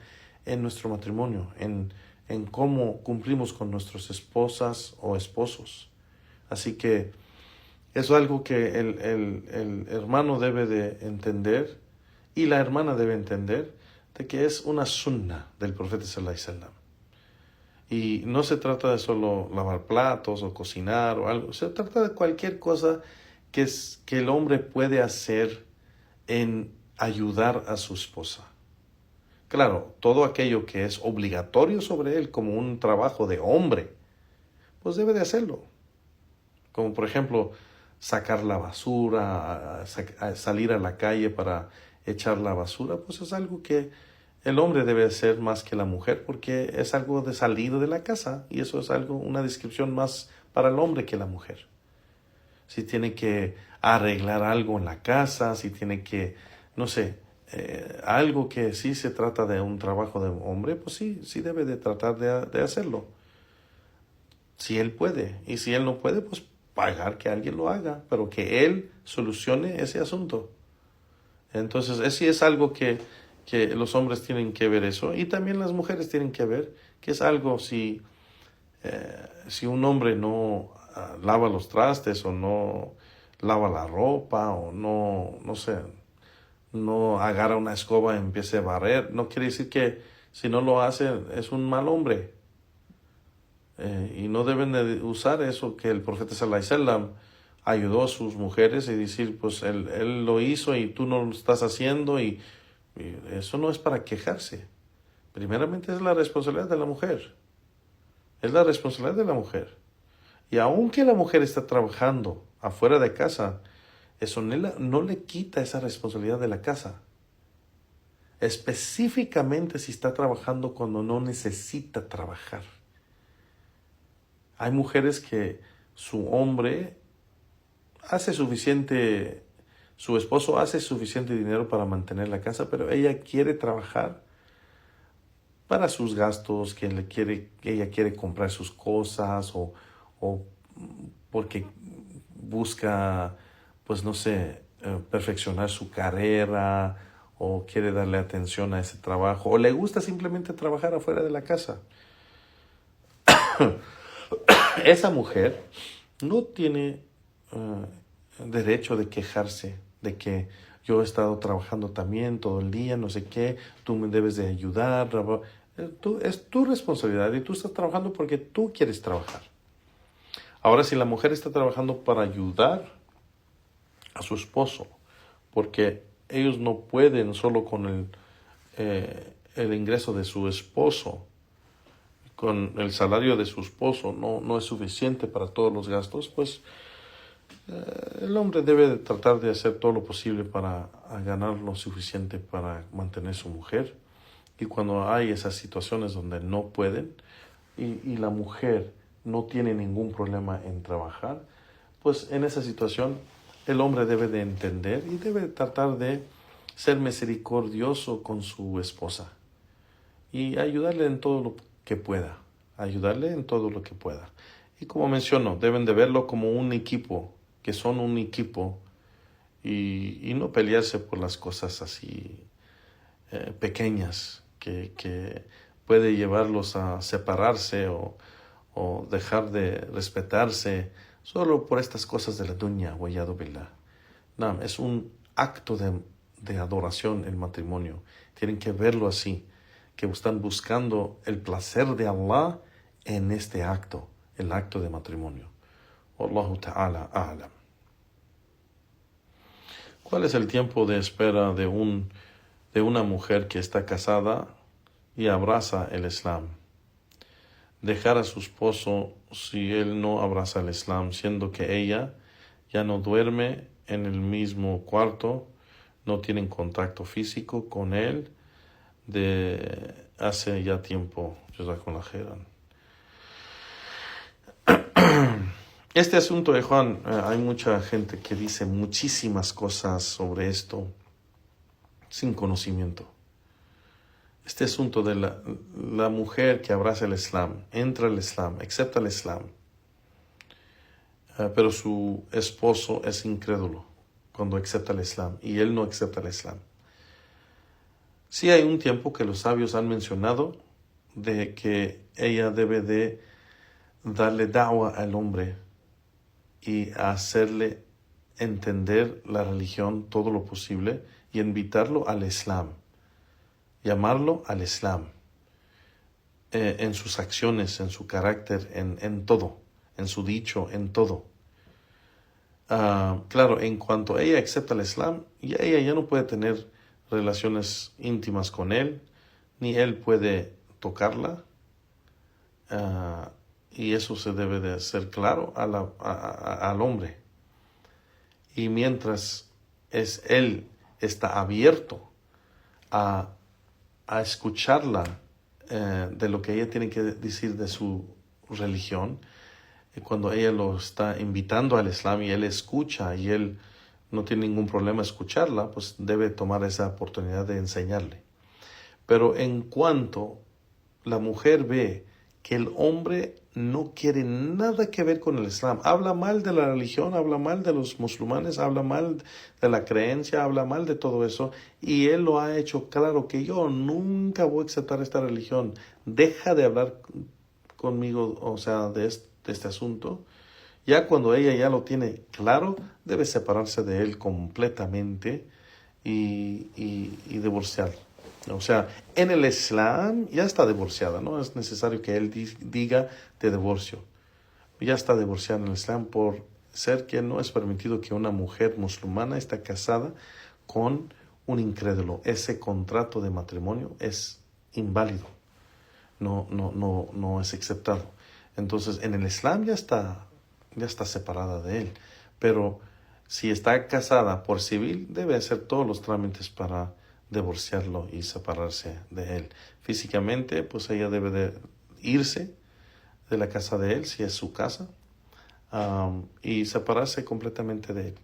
en nuestro matrimonio, en cómo cumplimos con nuestras esposas o esposos. Así que es algo que el hermano debe de entender y la hermana debe entender, de que es una sunna del profeta sallallahu alaihi wasallam. Y no se trata de solo lavar platos o cocinar o algo, se trata de cualquier cosa que el hombre puede hacer en ayudar a su esposa. Claro, todo aquello que es obligatorio sobre él como un trabajo de hombre, pues debe de hacerlo. Como por ejemplo, sacar la basura, salir a la calle para echar la basura, pues es algo que el hombre debe hacer más que la mujer, porque es algo de salir de la casa, y eso es una descripción más para el hombre que la mujer. Si tiene que arreglar algo en la casa, si tiene que, no sé, algo que sí se trata de un trabajo de hombre, pues sí debe de tratar de hacerlo. Si él puede, y si él no puede, pues pagar que alguien lo haga, pero que él solucione ese asunto. Entonces, sí es algo que los hombres tienen que ver eso, y también las mujeres tienen que ver, que es algo si un hombre no lava los trastes, o no lava la ropa, o no sé, no agarra una escoba y empiece a barrer, no quiere decir que si no lo hace es un mal hombre. Y no deben de usar eso que el profeta sallallahu alaihi wasallam ayudó a sus mujeres y decir, pues él lo hizo y tú no lo estás haciendo, y eso no es para quejarse. Primeramente es la responsabilidad de la mujer. Es la responsabilidad de la mujer. Y aunque la mujer está trabajando afuera de casa, eso no le quita esa responsabilidad de la casa. Específicamente si está trabajando cuando no necesita trabajar. Hay mujeres que su esposo hace suficiente dinero para mantener la casa, pero ella quiere trabajar para sus gastos, que ella quiere comprar sus cosas, o porque busca, pues no sé, perfeccionar su carrera, o quiere darle atención a ese trabajo, o le gusta simplemente trabajar afuera de la casa. Esa mujer no tiene derecho de quejarse de que yo he estado trabajando también todo el día, no sé qué, tú me debes de ayudar. Es tu responsabilidad, y tú estás trabajando porque tú quieres trabajar. Ahora, si la mujer está trabajando para ayudar a su esposo, porque ellos no pueden solo con el ingreso de su esposo, con el salario de su esposo no es suficiente para todos los gastos, pues el hombre debe de tratar de hacer todo lo posible para ganar lo suficiente para mantener a su mujer. Y cuando hay esas situaciones donde no pueden, y la mujer no tiene ningún problema en trabajar, pues en esa situación el hombre debe de entender y debe tratar de ser misericordioso con su esposa y ayudarle en todo lo que pueda, Y como menciono, deben de verlo como un equipo, que son un equipo, y no pelearse por las cosas así pequeñas que puede llevarlos a separarse o dejar de respetarse solo por estas cosas de la dunya, wa'iyadu billah. No, es un acto de adoración el matrimonio. Tienen que verlo así, que están buscando el placer de Allah en este acto, el acto de matrimonio. Wallahu ta'ala a'lam. ¿Cuál es el tiempo de espera de una mujer que está casada y abraza el Islam? Dejar a su esposo si él no abraza el Islam, siendo que ella ya no duerme en el mismo cuarto, no tienen contacto físico con él de hace ya tiempo. Jazakumullah khairan. Este asunto de Juan, hay mucha gente que dice muchísimas cosas sobre esto sin conocimiento. este asunto de la mujer que abraza el Islam, entra al Islam, acepta el Islam, pero su esposo es incrédulo cuando acepta el Islam y él no acepta el Islam. Sí hay un tiempo que los sabios han mencionado de que ella debe de darle da'wah al hombre y hacerle entender la religión todo lo posible y invitarlo al Islam, llamarlo al Islam, en sus acciones, en su carácter, en todo, en su dicho, en todo. Claro, en cuanto ella acepta el Islam, ella ya no puede tener relaciones íntimas con él, ni él puede tocarla, y eso se debe de hacer claro al hombre. Y mientras él está abierto a escucharla de lo que ella tiene que decir de su religión, cuando ella lo está invitando al Islam y él escucha y él no tiene ningún problema escucharla, pues debe tomar esa oportunidad de enseñarle. Pero en cuanto la mujer ve que el hombre no quiere nada que ver con el Islam, habla mal de la religión, habla mal de los musulmanes, habla mal de la creencia, habla mal de todo eso, y él lo ha hecho claro que yo nunca voy a aceptar esta religión, deja de hablar conmigo, o sea, de este asunto. Ya cuando ella ya lo tiene claro, debe separarse de él completamente y divorciarlo. O sea, en el Islam ya está divorciada, no es necesario que él diga te divorcio. Ya está divorciada en el Islam por ser que no es permitido que una mujer musulmana esté casada con un incrédulo. Ese contrato de matrimonio es inválido, no es aceptado. Entonces, en el Islam ya está separada de él. Pero si está casada por civil, debe hacer todos los trámites para divorciarlo y separarse de él. Físicamente, pues ella debe de irse de la casa de él, si es su casa, y separarse completamente de él.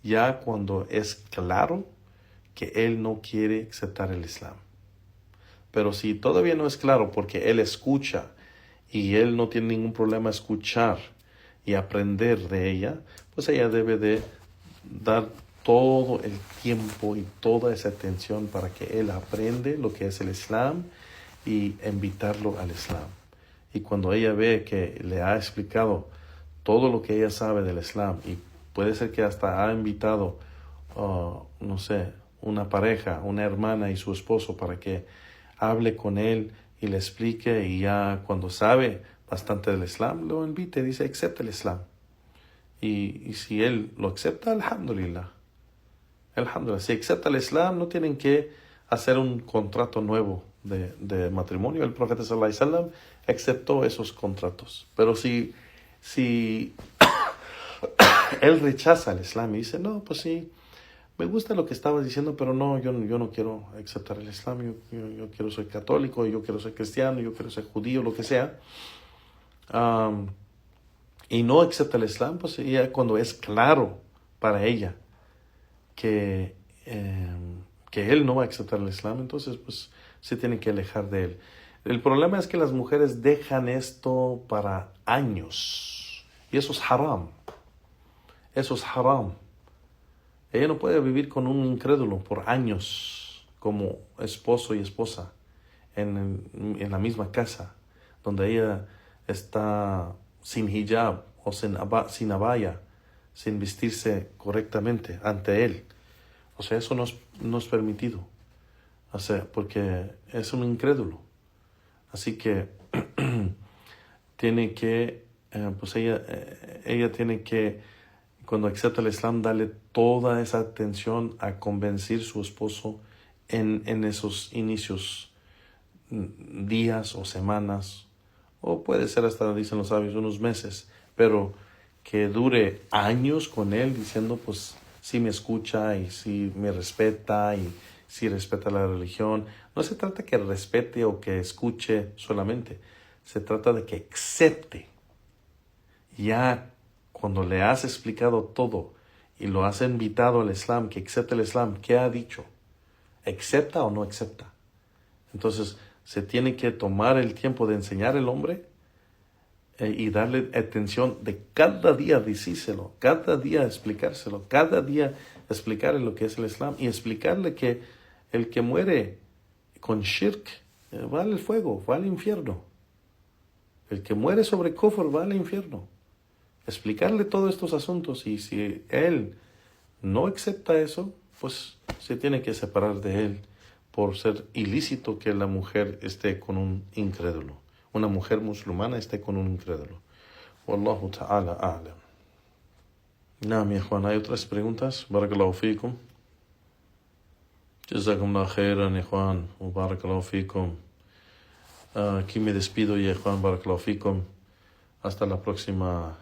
Ya cuando es claro que él no quiere aceptar el Islam. Pero si todavía no es claro porque él escucha y él no tiene ningún problema escuchar y aprender de ella, pues ella debe de dar todo el tiempo y toda esa atención para que él aprende lo que es el Islam y invitarlo al Islam. Y cuando ella ve que le ha explicado todo lo que ella sabe del Islam y puede ser que hasta ha invitado, no sé, una pareja, una hermana y su esposo para que hable con él y le explique, y ya cuando sabe bastante del Islam, lo invite, dice, acepta el Islam. Y si él lo acepta, alhamdulillah. Si acepta el Islam, no tienen que hacer un contrato nuevo de matrimonio. El profeta sallallahu alaihi wasallam aceptó esos contratos. Pero si él rechaza el Islam y dice, no, pues sí, me gusta lo que estabas diciendo, pero no, yo no quiero aceptar el Islam, yo quiero ser católico, yo quiero ser cristiano, yo quiero ser judío, lo que sea, y no acepta el Islam, pues ella, cuando es claro para ella que él no va a aceptar el Islam, entonces pues se tiene que alejar de él. El problema es que las mujeres dejan esto para años, y eso es haram. Eso es haram. Ella no puede vivir con un incrédulo por años como esposo y esposa en la misma casa, donde ella está sin hijab o sin abaya, sin vestirse correctamente ante él. O sea, eso no es permitido. O sea, porque es un incrédulo. Así que tiene que, pues ella tiene que, cuando acepta el Islam, darle toda esa atención a convencer a su esposo en esos inicios, días o semanas, o puede ser hasta, dicen los sabios, unos meses, pero que dure años con él diciendo, pues, sí me escucha y sí me respeta y sí respeta la religión. No se trata que respete o que escuche solamente, se trata de que acepte. Ya cuando le has explicado todo y lo has invitado al Islam, que acepte el Islam, ¿qué ha dicho? ¿Acepta o no acepta? Entonces, se tiene que tomar el tiempo de enseñar al hombre y darle atención de cada día decírselo, cada día explicárselo, cada día explicarle lo que es el Islam y explicarle que el que muere con shirk va al fuego, va al infierno. El que muere sobre kufr va al infierno. Explicarle todos estos asuntos, y si él no acepta eso, pues se tiene que separar de él por ser ilícito que la mujer esté con un incrédulo. Una mujer musulmana esté con un incrédulo. Wallahu ta'ala a'lam. Naam, mi Juan, ¿hay otras preguntas? Barakallahu fikum. Jazakumullah khairan, Juan. Barakallahu fikum. Aquí me despido, Juan. Barakallahu fikum. Hasta la próxima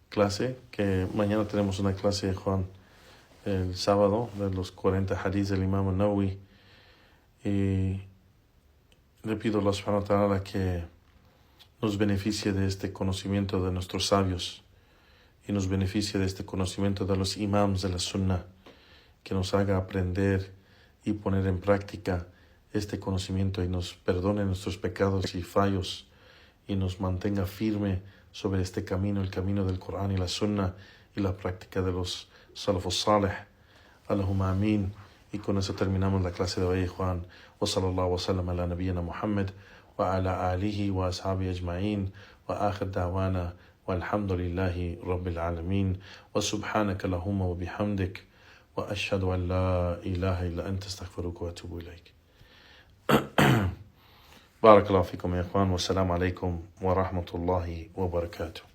clase, que mañana tenemos una clase, Juan, el sábado, de los 40 hadiths del Imam al-Nawawi. Y le pido a Allah subhanahu wa ta'ala que nos beneficie de este conocimiento de nuestros sabios y nos beneficie de este conocimiento de los imams de la sunnah, que nos haga aprender y poner en práctica este conocimiento y nos perdone nuestros pecados y fallos y nos mantenga firme sobre este camino, el camino del Corán y la sunnah y la práctica de los salafus salih. Allahumma amin. Y con eso terminamos la clase de hoy, Juan. Wa sallallahu wa sallam ala nabiyyina Muhammad wa ala alihi wa ashabi ajma'in wa akhir da'wana walhamdulillahi rabbil alamin wa subhanaka lahumma wa bihamdik wa ashhadu an la ilaha illa anta astaghfiruka wa atubu ilayk. Barakallahu fikum ya Juan, wa assalamu alaikum wa rahmatullahi wa barakatuh.